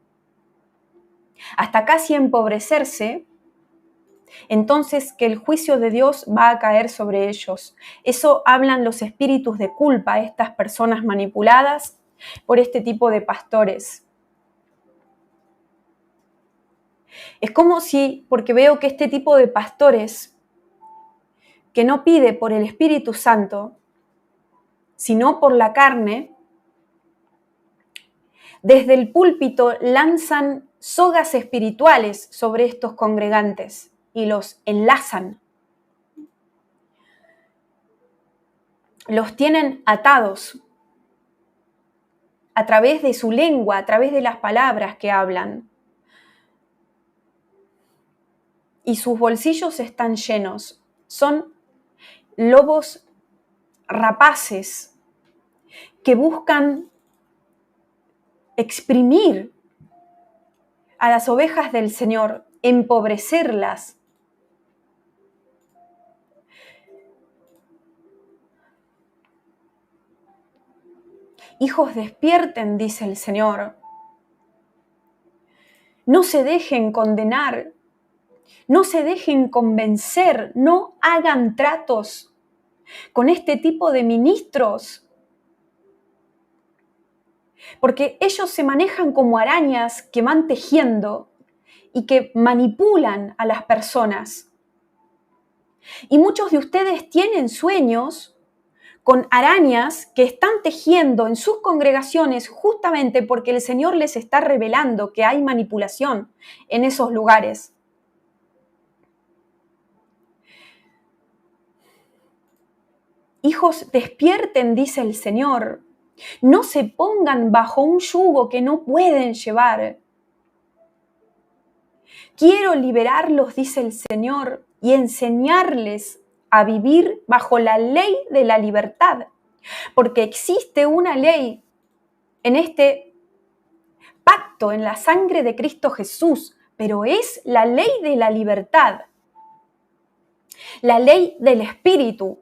A: hasta casi empobrecerse, entonces que el juicio de Dios va a caer sobre ellos. Eso hablan los espíritus de culpa, estas personas manipuladas por este tipo de pastores. Es como si, porque veo que este tipo de pastores que no pide por el Espíritu Santo, sino por la carne, desde el púlpito lanzan sogas espirituales sobre estos congregantes y los enlazan. Los tienen atados a través de su lengua, a través de las palabras que hablan. Y sus bolsillos están llenos. Son lobos rapaces que buscan exprimir a las ovejas del Señor, empobrecerlas. Hijos, despierten, dice el Señor. No se dejen condenar, no se dejen convencer, no hagan tratos con este tipo de ministros, porque ellos se manejan como arañas que van tejiendo y que manipulan a las personas. Y muchos de ustedes tienen sueños con arañas que están tejiendo en sus congregaciones justamente porque el Señor les está revelando que hay manipulación en esos lugares. Hijos, despierten, dice el Señor. No se pongan bajo un yugo que no pueden llevar. Quiero liberarlos, dice el Señor, y enseñarles a vivir bajo la ley de la libertad, porque existe una ley en este pacto, en la sangre de Cristo Jesús, pero es la ley de la libertad, la ley del Espíritu.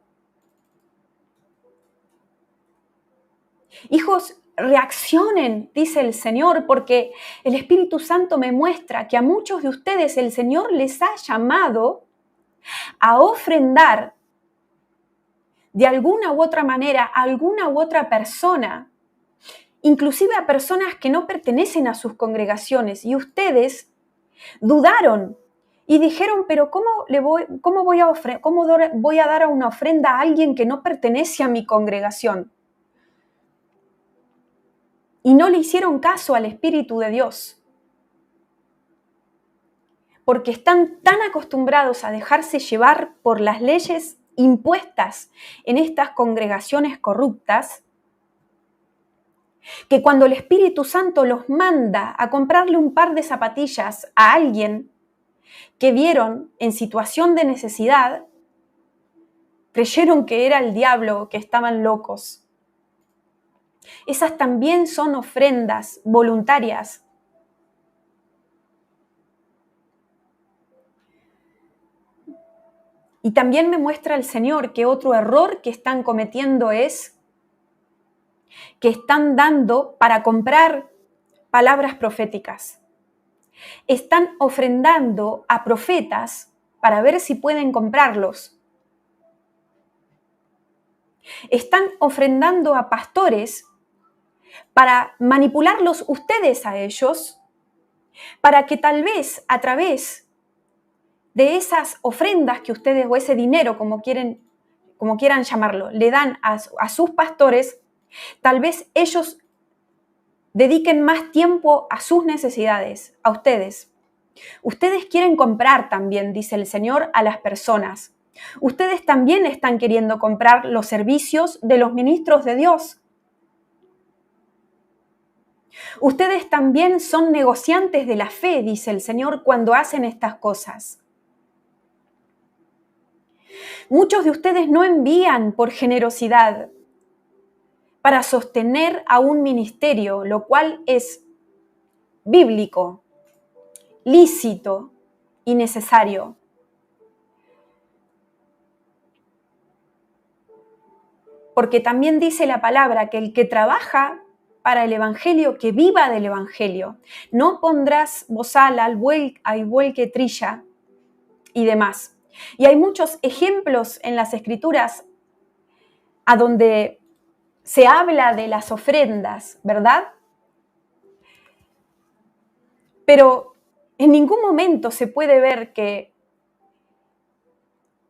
A: Hijos, reaccionen, dice el Señor, porque el Espíritu Santo me muestra que a muchos de ustedes el Señor les ha llamado a ofrendar de alguna u otra manera a alguna u otra persona, inclusive a personas que no pertenecen a sus congregaciones, y ustedes dudaron y dijeron, pero ¿cómo voy a dar una ofrenda a alguien que no pertenece a mi congregación? Y no le hicieron caso al Espíritu de Dios, porque están tan acostumbrados a dejarse llevar por las leyes impuestas en estas congregaciones corruptas, que cuando el Espíritu Santo los manda a comprarle un par de zapatillas a alguien que vieron en situación de necesidad, creyeron que era el diablo, que estaban locos. Esas también son ofrendas voluntarias. Y también me muestra el Señor que otro error que están cometiendo es que están dando para comprar palabras proféticas. Están ofrendando a profetas para ver si pueden comprarlos. Están ofrendando a pastores para manipularlos ustedes a ellos, para que tal vez a través de esas ofrendas que ustedes, o ese dinero, como quieran llamarlo, le dan a sus pastores, tal vez ellos dediquen más tiempo a sus necesidades, a ustedes. Ustedes quieren comprar también, dice el Señor, a las personas. Ustedes también están queriendo comprar los servicios de los ministros de Dios. Ustedes también son negociantes de la fe, dice el Señor, cuando hacen estas cosas. Muchos de ustedes no envían por generosidad para sostener a un ministerio, lo cual es bíblico, lícito y necesario. Porque también dice la palabra que el que trabaja para el Evangelio, que viva del Evangelio. No pondrás bozal al buey que trilla y demás. Y hay muchos ejemplos en las Escrituras a donde se habla de las ofrendas, ¿verdad? Pero en ningún momento se puede ver que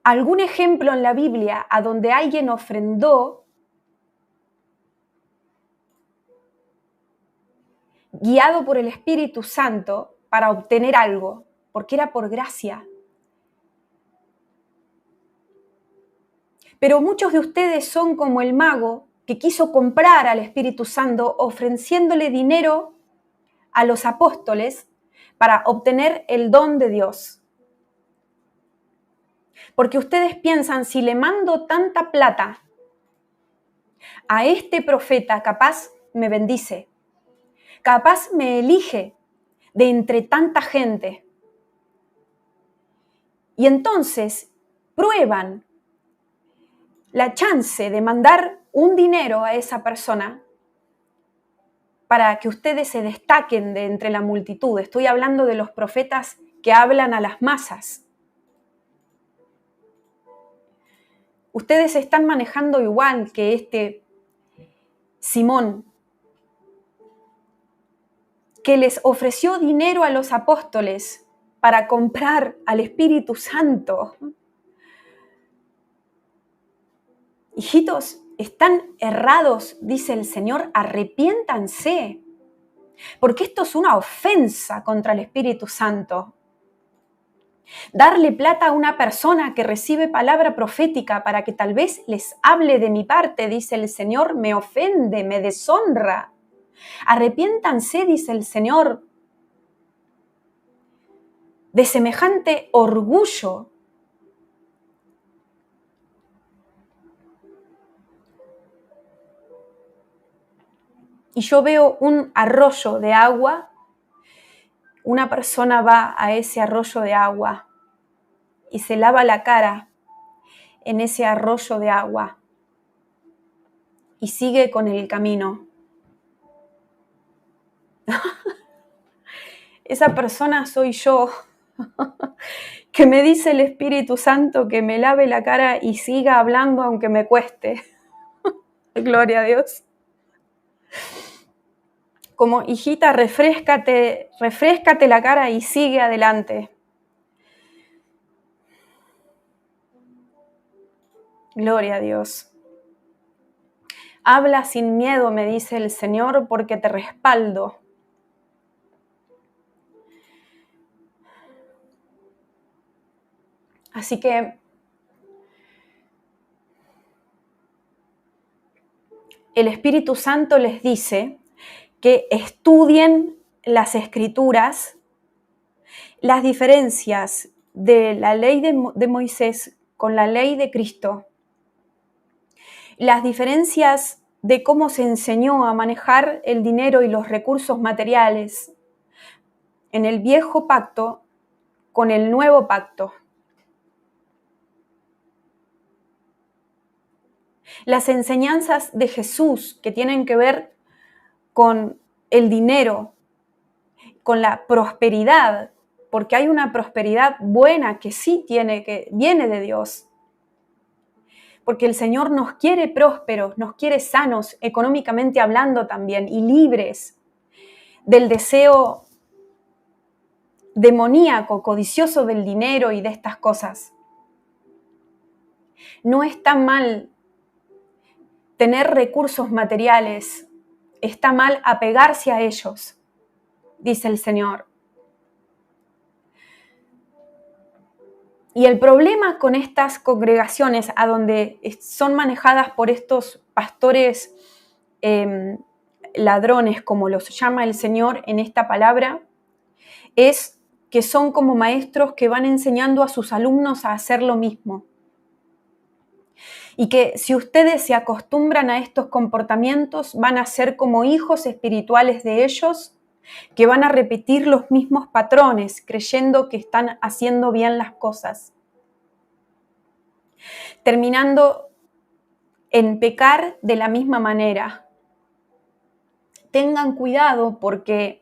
A: algún ejemplo en la Biblia a donde alguien ofrendó guiado por el Espíritu Santo para obtener algo, porque era por gracia. Pero muchos de ustedes son como el mago que quiso comprar al Espíritu Santo ofreciéndole dinero a los apóstoles para obtener el don de Dios. Porque ustedes piensan, si le mando tanta plata a este profeta, capaz me bendice, capaz me elige de entre tanta gente. Y entonces prueban la chance de mandar un dinero a esa persona para que ustedes se destaquen de entre la multitud. Estoy hablando de los profetas que hablan a las masas. Ustedes se están manejando igual que este Simón, que les ofreció dinero a los apóstoles para comprar al Espíritu Santo. Hijitos, están errados, dice el Señor, arrepiéntanse, porque esto es una ofensa contra el Espíritu Santo. Darle plata a una persona que recibe palabra profética para que tal vez les hable de mi parte, dice el Señor, me ofende, me deshonra. Arrepiéntanse, dice el Señor, de semejante orgullo. Y yo veo un arroyo de agua, una persona va a ese arroyo de agua y se lava la cara en ese arroyo de agua y sigue con el camino. Esa persona soy yo, que me dice el Espíritu Santo que me lave la cara y siga hablando aunque me cueste. Gloria a Dios. Como hijita, refréscate la cara y sigue adelante. Gloria a Dios. Habla sin miedo, me dice el Señor, porque te respaldo. Así que el Espíritu Santo les dice que estudien las Escrituras las diferencias de la ley de Moisés con la ley de Cristo, las diferencias de cómo se enseñó a manejar el dinero y los recursos materiales en el viejo pacto con el nuevo pacto. Las enseñanzas de Jesús que tienen que ver con el dinero, con la prosperidad, porque hay una prosperidad buena que sí viene de Dios. Porque el Señor nos quiere prósperos, nos quiere sanos, económicamente hablando también, y libres del deseo demoníaco, codicioso del dinero y de estas cosas. No está mal tener recursos materiales, está mal apegarse a ellos, dice el Señor. Y el problema con estas congregaciones a donde son manejadas por estos pastores ladrones, como los llama el Señor en esta palabra, es que son como maestros que van enseñando a sus alumnos a hacer lo mismo. Y que si ustedes se acostumbran a estos comportamientos, van a ser como hijos espirituales de ellos, que van a repetir los mismos patrones, creyendo que están haciendo bien las cosas, terminando en pecar de la misma manera. Tengan cuidado porque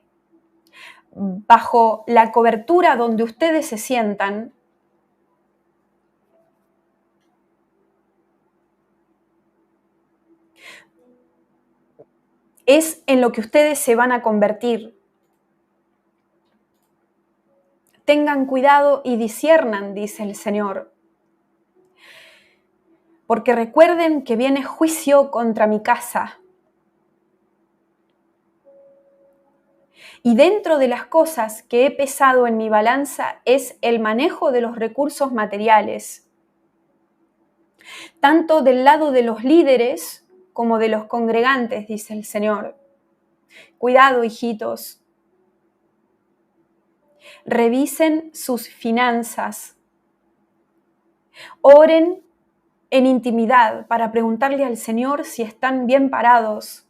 A: bajo la cobertura donde ustedes se sientan, es en lo que ustedes se van a convertir. Tengan cuidado y disciernan, dice el Señor. Porque recuerden que viene juicio contra mi casa. Y dentro de las cosas que he pesado en mi balanza es el manejo de los recursos materiales, tanto del lado de los líderes como de los congregantes, dice el Señor. Cuidado, hijitos. Revisen sus finanzas. Oren en intimidad para preguntarle al Señor si están bien parados,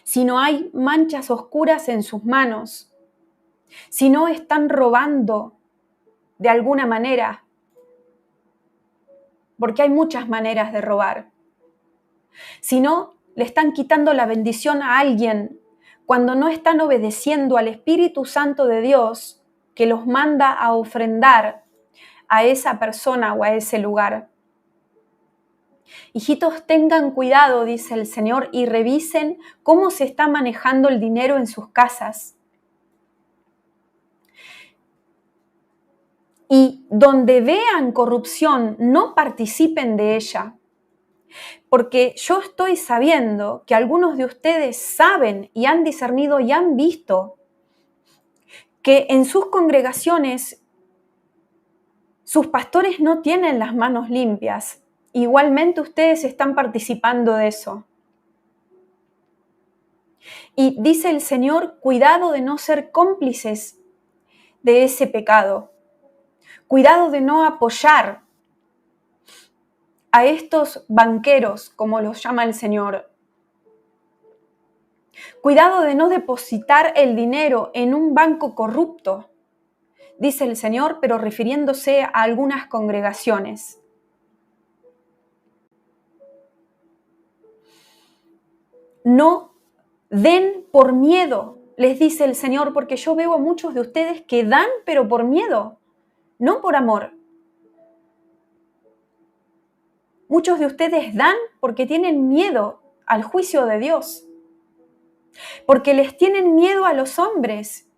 A: si no hay manchas oscuras en sus manos, si no están robando de alguna manera, porque hay muchas maneras de robar, si no le están quitando la bendición a alguien cuando no están obedeciendo al Espíritu Santo de Dios que los manda a ofrendar a esa persona o a ese lugar. Hijitos, tengan cuidado, dice el Señor, y revisen cómo se está manejando el dinero en sus casas. Y donde vean corrupción, no participen de ella. Porque yo estoy sabiendo que algunos de ustedes saben y han discernido y han visto que en sus congregaciones sus pastores no tienen las manos limpias. Igualmente ustedes están participando de eso. Y dice el Señor, cuidado de no ser cómplices de ese pecado. Cuidado de no apoyar a estos banqueros, como los llama el Señor. Cuidado de no depositar el dinero en un banco corrupto, dice el Señor, pero refiriéndose a algunas congregaciones. No den por miedo, les dice el Señor, porque yo veo a muchos de ustedes que dan, pero por miedo, no por amor. Muchos de ustedes dan porque tienen miedo al juicio de Dios, porque les tienen miedo a los hombres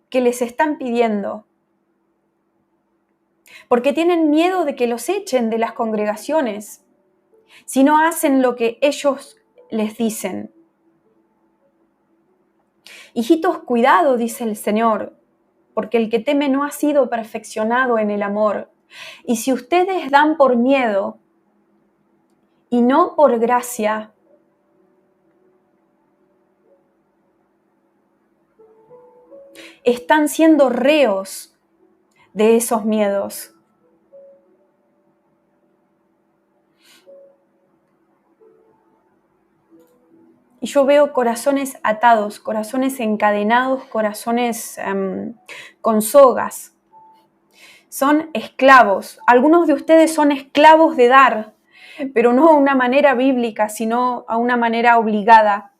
A: que les están pidiendo, porque tienen miedo de que los echen de las congregaciones si no hacen lo que ellos les dicen. Hijitos, cuidado, dice el Señor, porque el que teme no ha sido perfeccionado en el amor. Y si ustedes dan por miedo y no por gracia, están siendo reos de esos miedos. Y yo veo corazones atados, corazones encadenados, corazones con sogas. Son esclavos. Algunos de ustedes son esclavos de dar, pero no a una manera bíblica, sino a una manera obligada.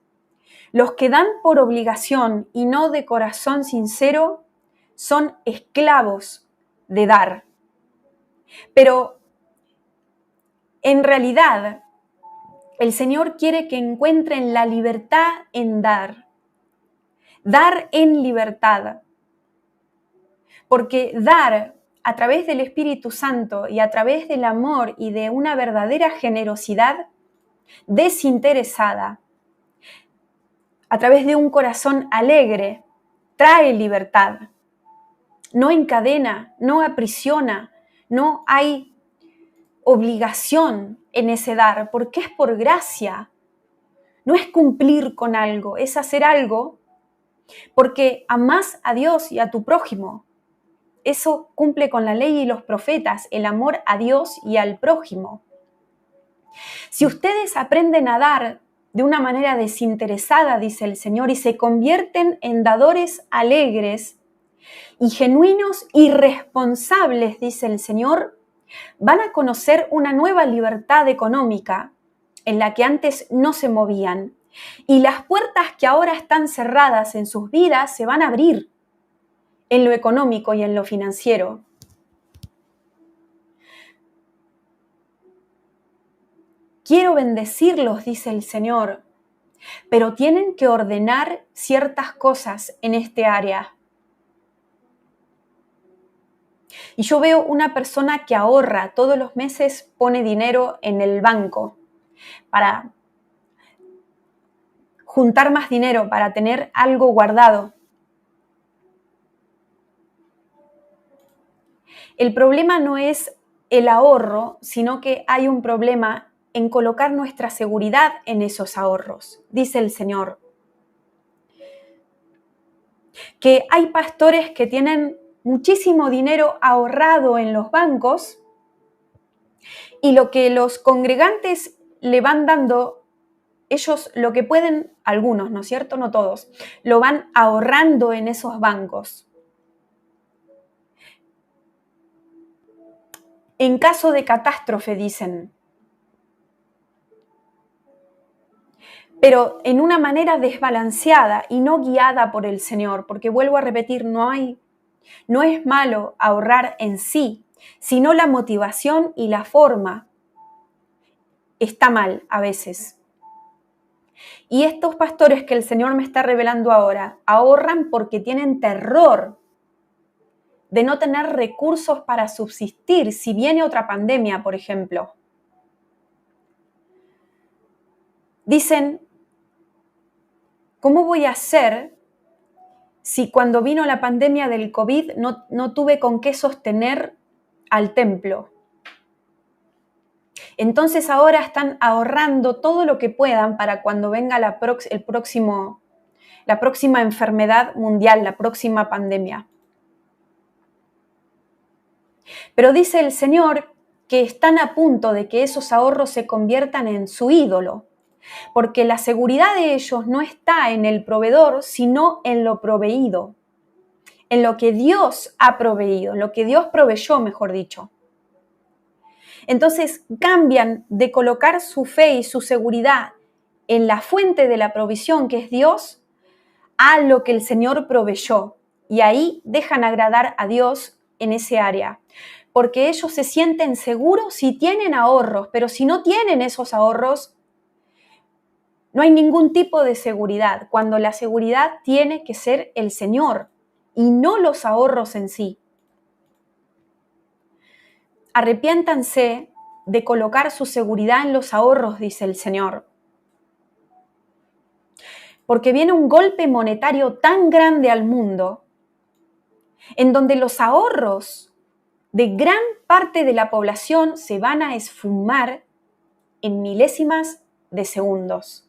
A: Los que dan por obligación y no de corazón sincero son esclavos de dar. Pero en realidad, el Señor quiere que encuentren la libertad en dar. Dar en libertad. Porque dar a través del Espíritu Santo y a través del amor y de una verdadera generosidad desinteresada, a través de un corazón alegre, trae libertad. No encadena, no aprisiona, no hay obligación en ese dar, porque es por gracia. No es cumplir con algo, es hacer algo porque amás a Dios y a tu prójimo. Eso cumple con la ley y los profetas, el amor a Dios y al prójimo. Si ustedes aprenden a dar de una manera desinteresada, dice el Señor, y se convierten en dadores alegres y genuinos y responsables, dice el Señor, van a conocer una nueva libertad económica en la que antes no se movían. Y las puertas que ahora están cerradas en sus vidas se van a abrir en lo económico y en lo financiero. Quiero bendecirlos, dice el Señor, pero tienen que ordenar ciertas cosas en este área. Y yo veo una persona que ahorra todos los meses, pone dinero en el banco para juntar más dinero, para tener algo guardado. El problema no es el ahorro, sino que hay un problema en colocar nuestra seguridad en esos ahorros, dice el Señor. Que hay pastores que tienen muchísimo dinero ahorrado en los bancos y lo que los congregantes le van dando, ellos lo que pueden, algunos, ¿no es cierto? No todos, lo van ahorrando en esos bancos. En caso de catástrofe, dicen. Pero en una manera desbalanceada y no guiada por el Señor, porque vuelvo a repetir, no es malo ahorrar en sí, sino la motivación y la forma está mal a veces. Y estos pastores que el Señor me está revelando ahora, ahorran porque tienen terror de no tener recursos para subsistir si viene otra pandemia, por ejemplo. Dicen, ¿cómo voy a hacer si cuando vino la pandemia del COVID no tuve con qué sostener al templo? Entonces ahora están ahorrando todo lo que puedan para cuando venga la próxima enfermedad mundial, la próxima pandemia. Pero dice el Señor que están a punto de que esos ahorros se conviertan en su ídolo, porque la seguridad de ellos no está en el proveedor, sino en lo proveído, en lo que Dios ha proveído, en lo que Dios proveyó, mejor dicho. Entonces cambian de colocar su fe y su seguridad en la fuente de la provisión, que es Dios, a lo que el Señor proveyó. Y ahí dejan agradar a Dios en ese área, porque ellos se sienten seguros si tienen ahorros, pero si no tienen esos ahorros, no hay ningún tipo de seguridad, cuando la seguridad tiene que ser el Señor y no los ahorros en sí. Arrepiéntanse de colocar su seguridad en los ahorros, dice el Señor. Porque viene un golpe monetario tan grande al mundo, en donde los ahorros de gran parte de la población se van a esfumar en milésimas de segundos.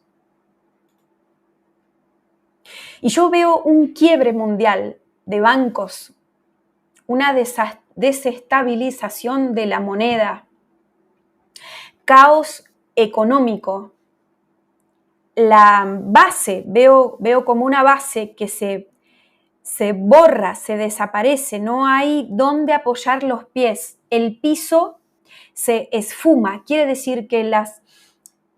A: Y yo veo un quiebre mundial de bancos, una desestabilización de la moneda, caos económico. La base, veo como una base que se borra, se desaparece, no hay dónde apoyar los pies, el piso se esfuma, quiere decir que las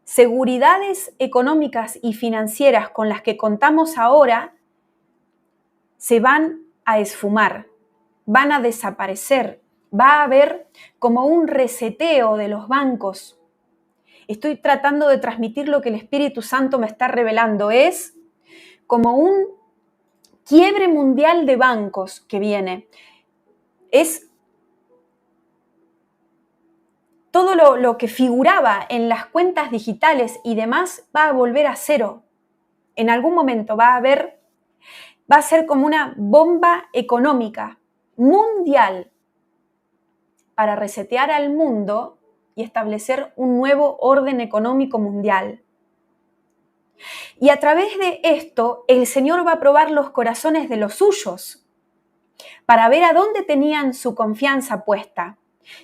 A: seguridades económicas y financieras con las que contamos ahora se van a esfumar, van a desaparecer, va a haber como un reseteo de los bancos. Estoy tratando de transmitir lo que el Espíritu Santo me está revelando, es como un quiebre mundial de bancos que viene. Es todo lo que figuraba en las cuentas digitales y demás va a volver a cero. En algún momento va a ser como una bomba económica mundial para resetear al mundo y establecer un nuevo orden económico mundial. Y a través de esto, el Señor va a probar los corazones de los suyos para ver a dónde tenían su confianza puesta.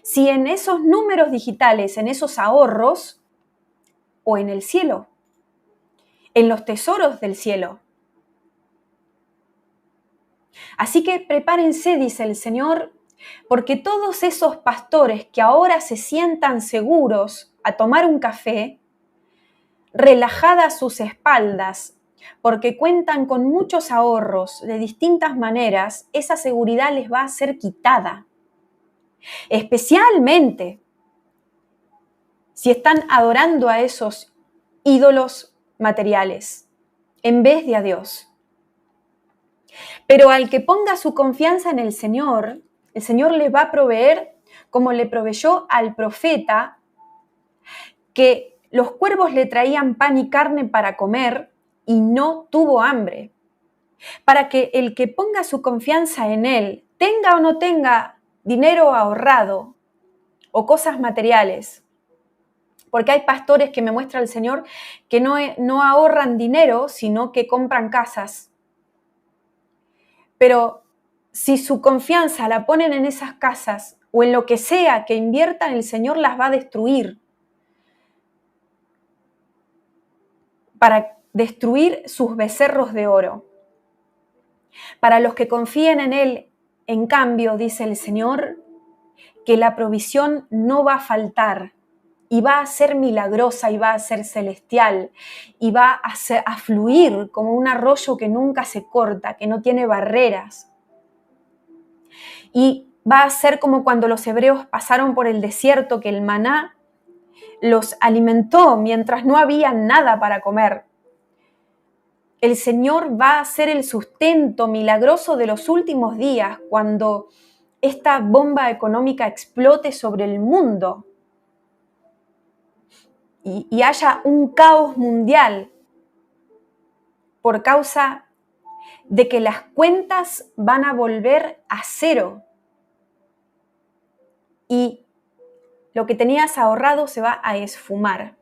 A: Si en esos números digitales, en esos ahorros, o en el cielo, en los tesoros del cielo. Así que prepárense, dice el Señor, porque todos esos pastores que ahora se sientan seguros a tomar un café, relajadas sus espaldas, porque cuentan con muchos ahorros de distintas maneras, esa seguridad les va a ser quitada. Especialmente si están adorando a esos ídolos materiales en vez de a Dios. Pero al que ponga su confianza en el Señor les va a proveer como le proveyó al profeta, que los cuervos le traían pan y carne para comer y no tuvo hambre. Para que el que ponga su confianza en Él, tenga o no tenga dinero ahorrado o cosas materiales, porque hay pastores que me muestra el Señor que no ahorran dinero, sino que compran casas. Pero si su confianza la ponen en esas casas o en lo que sea que inviertan, el Señor las va a destruir. Para destruir sus becerros de oro. Para los que confíen en Él, en cambio, dice el Señor, que la provisión no va a faltar y va a ser milagrosa y va a ser celestial y va a fluir como un arroyo que nunca se corta, que no tiene barreras. Y va a ser como cuando los hebreos pasaron por el desierto, que el maná los alimentó mientras no había nada para comer. El Señor va a ser el sustento milagroso de los últimos días cuando esta bomba económica explote sobre el mundo y haya un caos mundial por causa de que las cuentas van a volver a cero y lo que tenías ahorrado se va a esfumar.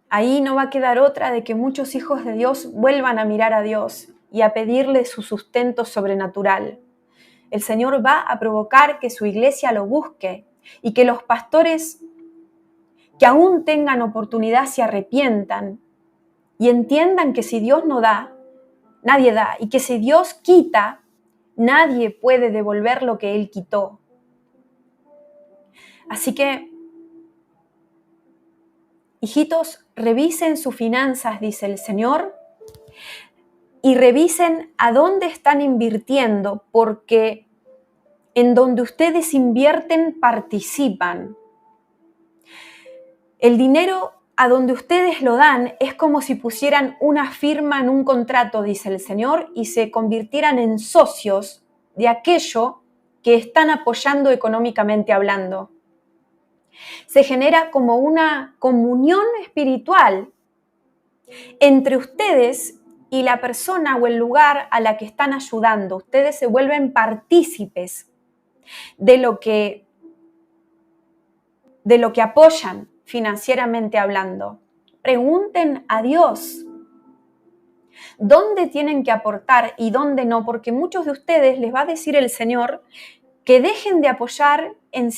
A: Ahí no va a quedar otra de que muchos hijos de Dios vuelvan a mirar a Dios y a pedirle su sustento sobrenatural. El Señor va a provocar que su iglesia lo busque y que los pastores que aún tengan oportunidad se arrepientan y entiendan que si Dios no da, nadie da, y que si Dios quita, nadie puede devolver lo que Él quitó. Así que, hijitos, revisen sus finanzas, dice el Señor, y revisen a dónde están invirtiendo, porque en donde ustedes invierten participan. El dinero a donde ustedes lo dan es como si pusieran una firma en un contrato, dice el Señor, y se convirtieran en socios de aquello que están apoyando económicamente hablando. Se genera como una comunión espiritual entre ustedes y la persona o el lugar a la que están ayudando. Ustedes se vuelven partícipes de lo que apoyan financieramente hablando. Pregunten a Dios. dónde tienen que aportar y dónde no, porque muchos de ustedes les va a decir el Señor que dejen de apoyar a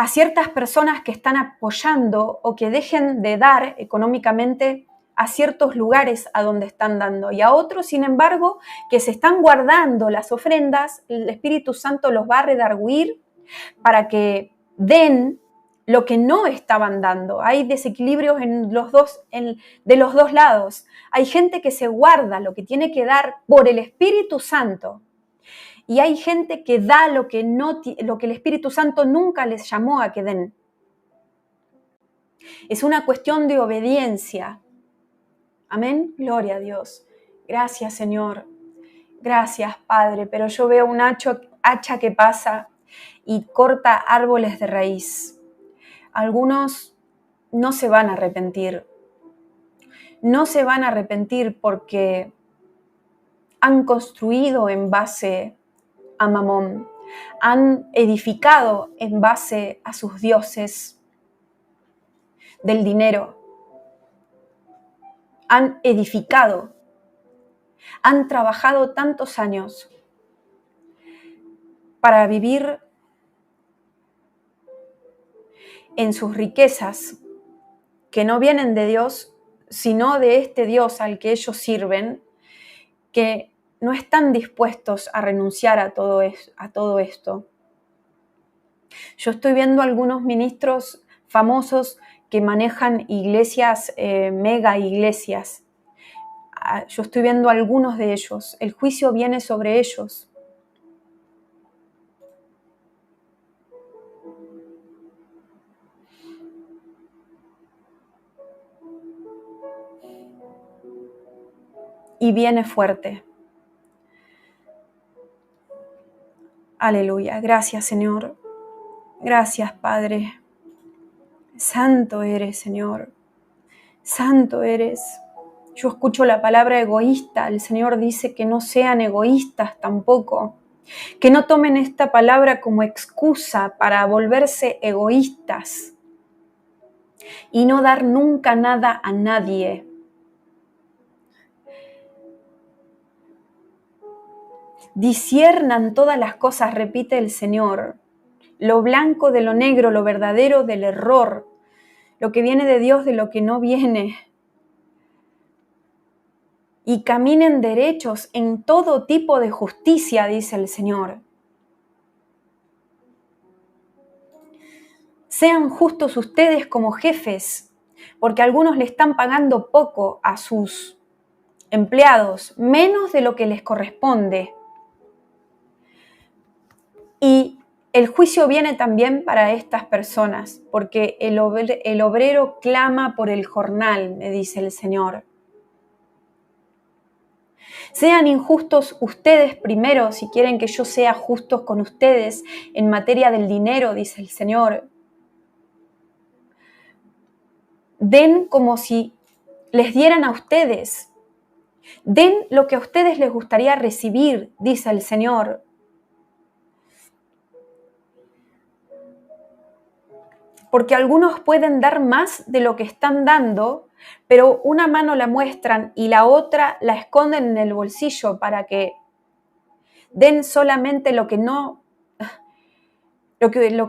A: ciertas personas que están apoyando, o que dejen de dar económicamente a ciertos lugares a donde están dando, y a otros, sin embargo, que se están guardando las ofrendas. El Espíritu Santo los va a redarguir para que den lo que no estaban dando. Hay desequilibrios de los dos lados. Hay gente que se guarda lo que tiene que dar por el Espíritu Santo, y hay gente que da lo que el Espíritu Santo nunca les llamó a que den. Es una cuestión de obediencia. Amén. Gloria a Dios. Gracias, Señor. Gracias, Padre. Pero yo veo un hacha que pasa y corta árboles de raíz. Algunos no se van a arrepentir. No se van a arrepentir porque han construido en base a Mamón, han edificado en base a sus dioses del dinero, han edificado, han trabajado tantos años para vivir en sus riquezas que no vienen de Dios, sino de este Dios al que ellos sirven, que no están dispuestos a renunciar a todo esto. Yo estoy viendo algunos ministros famosos que manejan iglesias, mega iglesias. Yo estoy viendo algunos de ellos. El juicio viene sobre ellos. Y viene fuerte. Aleluya. Gracias, Señor. Gracias, Padre. Santo eres, Señor. Santo eres. Yo escucho la palabra egoísta. El Señor dice que no sean egoístas tampoco. Que no tomen esta palabra como excusa para volverse egoístas y no dar nunca nada a nadie. Disciernan todas las cosas, repite el Señor. Lo blanco de lo negro, lo verdadero del error, lo que viene de Dios de lo que no viene. Y caminen derechos en todo tipo de justicia, dice el Señor. Sean justos ustedes como jefes, porque algunos le están pagando poco a sus empleados, menos de lo que les corresponde. Y el juicio viene también para estas personas, porque el obrero clama por el jornal, me dice el Señor. Sean injustos ustedes primero si quieren que yo sea justo con ustedes en materia del dinero, dice el Señor. Den como si les dieran a ustedes. Den lo que a ustedes les gustaría recibir, dice el Señor. Porque algunos pueden dar más de lo que están dando, pero una mano la muestran y la otra la esconden en el bolsillo para que den solamente lo que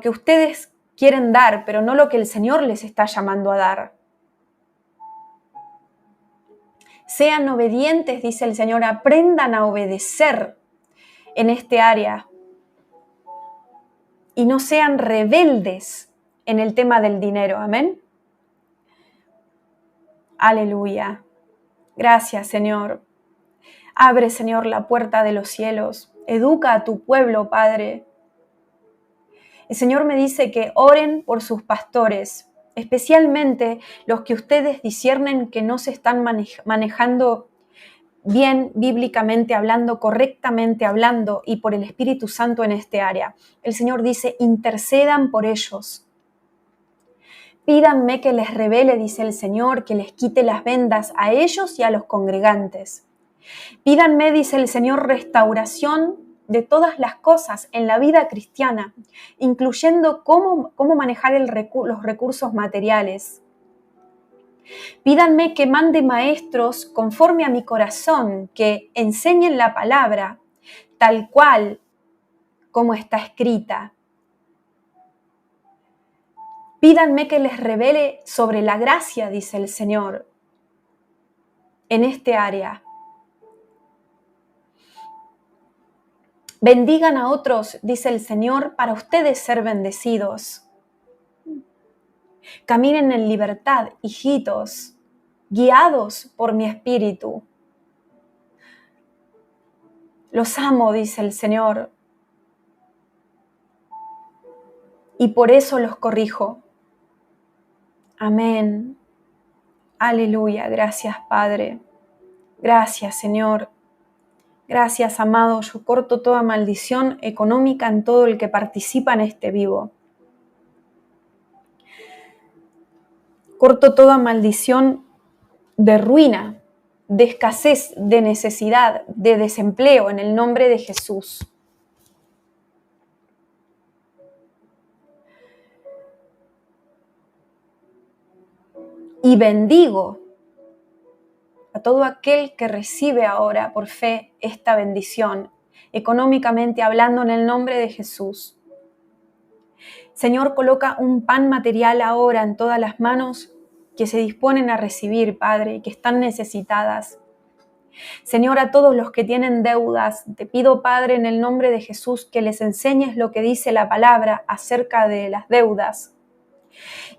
A: ustedes quieren dar, pero no lo que el Señor les está llamando a dar. Sean obedientes, dice el Señor, aprendan a obedecer en este área y no sean rebeldes en el tema del dinero. Amén. Aleluya. Gracias, Señor. Abre, Señor, la puerta de los cielos. Educa a tu pueblo, Padre. El Señor me dice que oren por sus pastores, especialmente los que ustedes disciernen que no se están manejando bien bíblicamente hablando, correctamente hablando, y por el Espíritu Santo en este área. El Señor dice, intercedan por ellos. Pídanme que les revele, dice el Señor, que les quite las vendas a ellos y a los congregantes. Pídanme, dice el Señor, restauración de todas las cosas en la vida cristiana, incluyendo cómo manejar los recursos materiales. Pídanme que mande maestros conforme a mi corazón, que enseñen la palabra tal cual como está escrita. Pídanme que les revele sobre la gracia, dice el Señor, en este área. Bendigan a otros, dice el Señor, para ustedes ser bendecidos. Caminen en libertad, hijitos, guiados por mi espíritu. Los amo, dice el Señor, y por eso los corrijo. Amén. Aleluya. Gracias, Padre. Gracias, Señor. Gracias, amado. Yo corto toda maldición económica en todo el que participa en este vivo. Corto toda maldición de ruina, de escasez, de necesidad, de desempleo en el nombre de Jesús. Y bendigo a todo aquel que recibe ahora por fe esta bendición, económicamente hablando, en el nombre de Jesús. Señor, coloca un pan material ahora en todas las manos que se disponen a recibir, Padre, y que están necesitadas. Señor, a todos los que tienen deudas, te pido, Padre, en el nombre de Jesús, que les enseñes lo que dice la palabra acerca de las deudas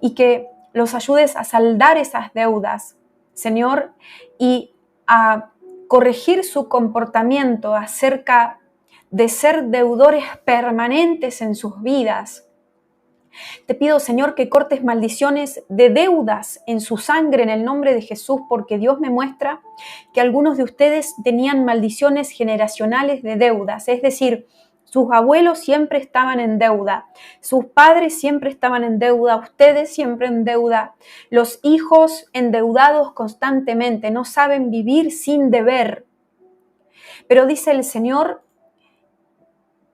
A: y que los ayudes a saldar esas deudas, Señor, y a corregir su comportamiento acerca de ser deudores permanentes en sus vidas. Te pido, Señor, que cortes maldiciones de deudas en su sangre en el nombre de Jesús, porque Dios me muestra que algunos de ustedes tenían maldiciones generacionales de deudas, es decir, sus abuelos siempre estaban en deuda, sus padres siempre estaban en deuda, ustedes siempre en deuda, los hijos endeudados constantemente, no saben vivir sin deber. Pero dice el Señor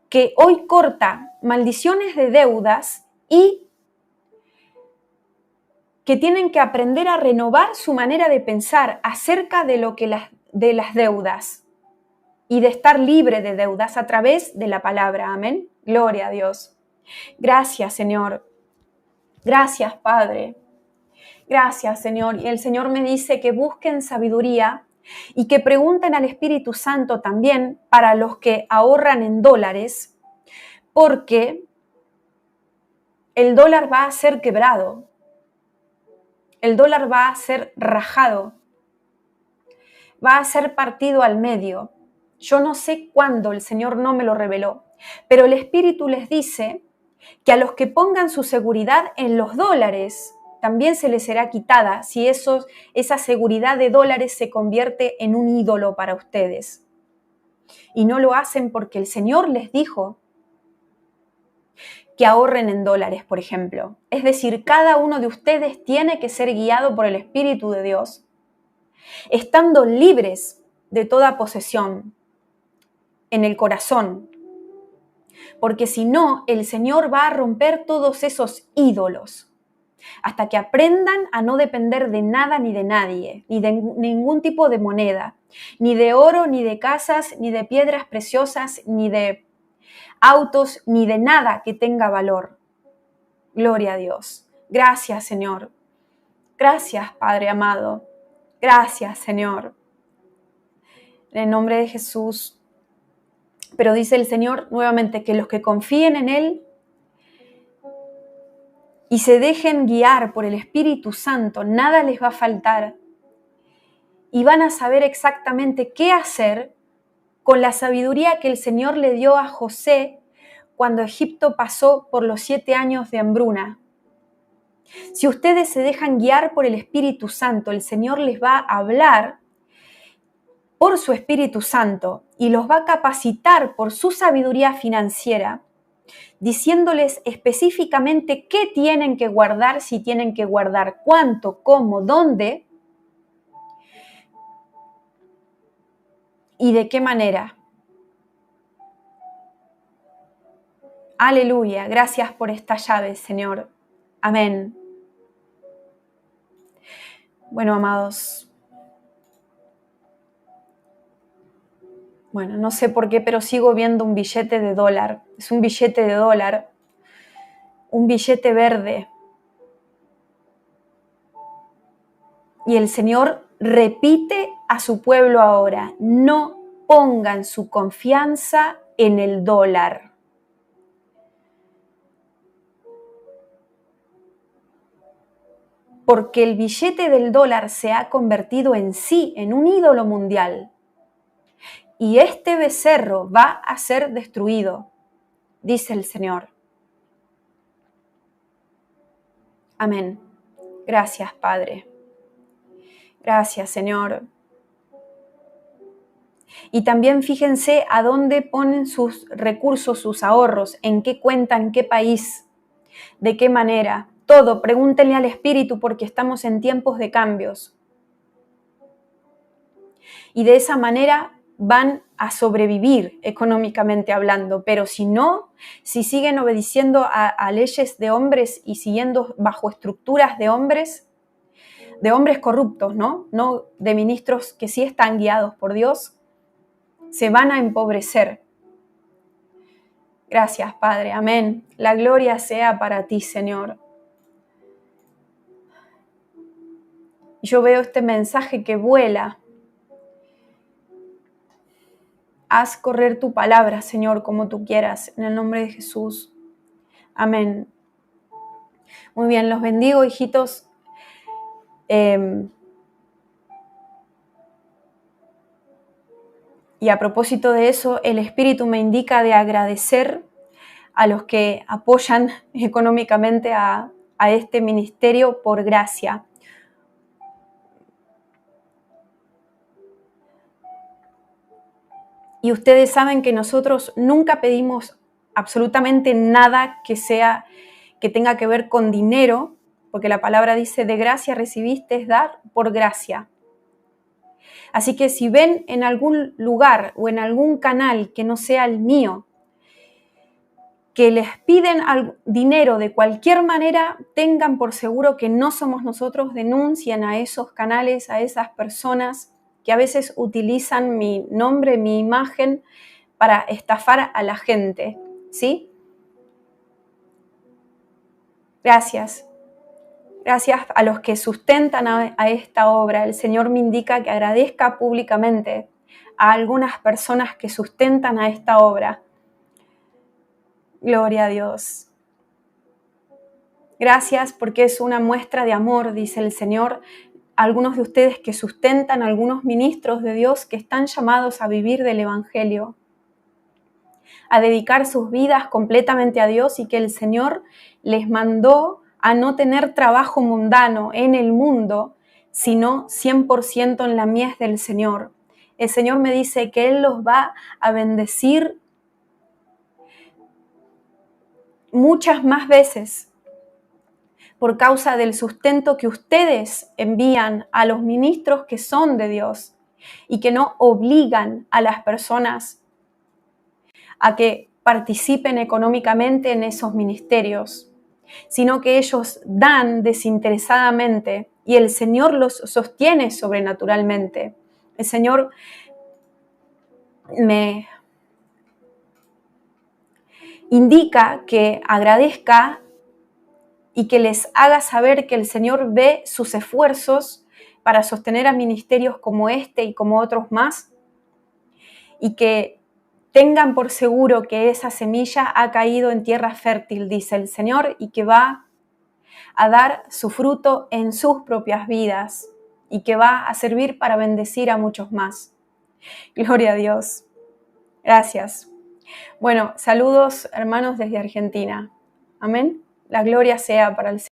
A: que hoy corta maldiciones de deudas y que tienen que aprender a renovar su manera de pensar acerca de de las deudas y de estar libre de deudas a través de la palabra. Amén. Gloria a Dios. Gracias, Señor. Gracias, Padre. Gracias, Señor. Y el Señor me dice que busquen sabiduría y que pregunten al Espíritu Santo también para los que ahorran en dólares, porque el dólar va a ser quebrado. El dólar va a ser rajado, va a ser partido al medio. Yo no sé cuándo, el Señor no me lo reveló, pero el Espíritu les dice que a los que pongan su seguridad en los dólares, también se les será quitada si esa seguridad de dólares se convierte en un ídolo para ustedes. Y no lo hacen porque el Señor les dijo que ahorren en dólares, por ejemplo. Es decir, cada uno de ustedes tiene que ser guiado por el Espíritu de Dios, estando libres de toda posesión en el corazón, porque si no, el Señor va a romper todos esos ídolos, hasta que aprendan a no depender de nada ni de nadie, ni de ningún tipo de moneda, ni de oro, ni de casas, ni de piedras preciosas, ni de autos, ni de nada que tenga valor. Gloria a Dios. Gracias, Señor. Gracias, Padre amado. Gracias, Señor. En el nombre de Jesús. Pero dice el Señor nuevamente que los que confíen en Él y se dejen guiar por el Espíritu Santo, nada les va a faltar. Y van a saber exactamente qué hacer con la sabiduría que el Señor le dio a José cuando Egipto pasó por los 7 años de hambruna. Si ustedes se dejan guiar por el Espíritu Santo, el Señor les va a hablar por su Espíritu Santo y los va a capacitar por su sabiduría financiera, diciéndoles específicamente qué tienen que guardar, si tienen que guardar, cuánto, cómo, dónde y de qué manera. Aleluya, gracias por esta llave, Señor. Amén. Bueno, amados, no sé por qué, pero sigo viendo un billete de dólar. Es un billete de dólar, un billete verde. Y el Señor repite a su pueblo ahora: no pongan su confianza en el dólar. Porque el billete del dólar se ha convertido en sí en un ídolo mundial. Y este becerro va a ser destruido, dice el Señor. Amén. Gracias, Padre. Gracias, Señor. Y también fíjense a dónde ponen sus recursos, sus ahorros, en qué cuenta, en qué país, de qué manera. Todo, pregúntenle al Espíritu, porque estamos en tiempos de cambios. Y de esa manera van a sobrevivir económicamente hablando, pero si no, si siguen obedeciendo a leyes de hombres y siguiendo bajo estructuras de hombres corruptos, ¿no? No de ministros que sí están guiados por Dios, se van a empobrecer. Gracias, Padre. Amén. La gloria sea para ti, Señor. Yo veo este mensaje que vuela. Haz correr tu palabra, Señor, como tú quieras, en el nombre de Jesús. Amén. Muy bien, los bendigo, hijitos. Y a propósito de eso, el Espíritu me indica de agradecer a los que apoyan económicamente a este ministerio por gracia. Y ustedes saben que nosotros nunca pedimos absolutamente nada que tenga que ver con dinero, porque la palabra dice: de gracia recibiste, es dar por gracia. Así que si ven en algún lugar o en algún canal que no sea el mío, que les piden dinero de cualquier manera, tengan por seguro que no somos nosotros. Denuncien a esos canales, a esas personas que a veces utilizan mi nombre, mi imagen, para estafar a la gente, ¿sí? Gracias. Gracias a los que sustentan a esta obra. El Señor me indica que agradezca públicamente a algunas personas que sustentan a esta obra. Gloria a Dios. Gracias porque es una muestra de amor, dice el Señor. Algunos de ustedes que sustentan, algunos ministros de Dios que están llamados a vivir del Evangelio, a dedicar sus vidas completamente a Dios, y que el Señor les mandó a no tener trabajo mundano en el mundo, sino 100% en la mies del Señor. El Señor me dice que Él los va a bendecir muchas más veces por causa del sustento que ustedes envían a los ministros que son de Dios y que no obligan a las personas a que participen económicamente en esos ministerios, sino que ellos dan desinteresadamente y el Señor los sostiene sobrenaturalmente. El Señor me indica que agradezca y que les haga saber que el Señor ve sus esfuerzos para sostener a ministerios como este y como otros más, y que tengan por seguro que esa semilla ha caído en tierra fértil, dice el Señor, y que va a dar su fruto en sus propias vidas y que va a servir para bendecir a muchos más. Gloria a Dios. Gracias. Bueno, saludos hermanos desde Argentina. Amén. La gloria sea para el Señor.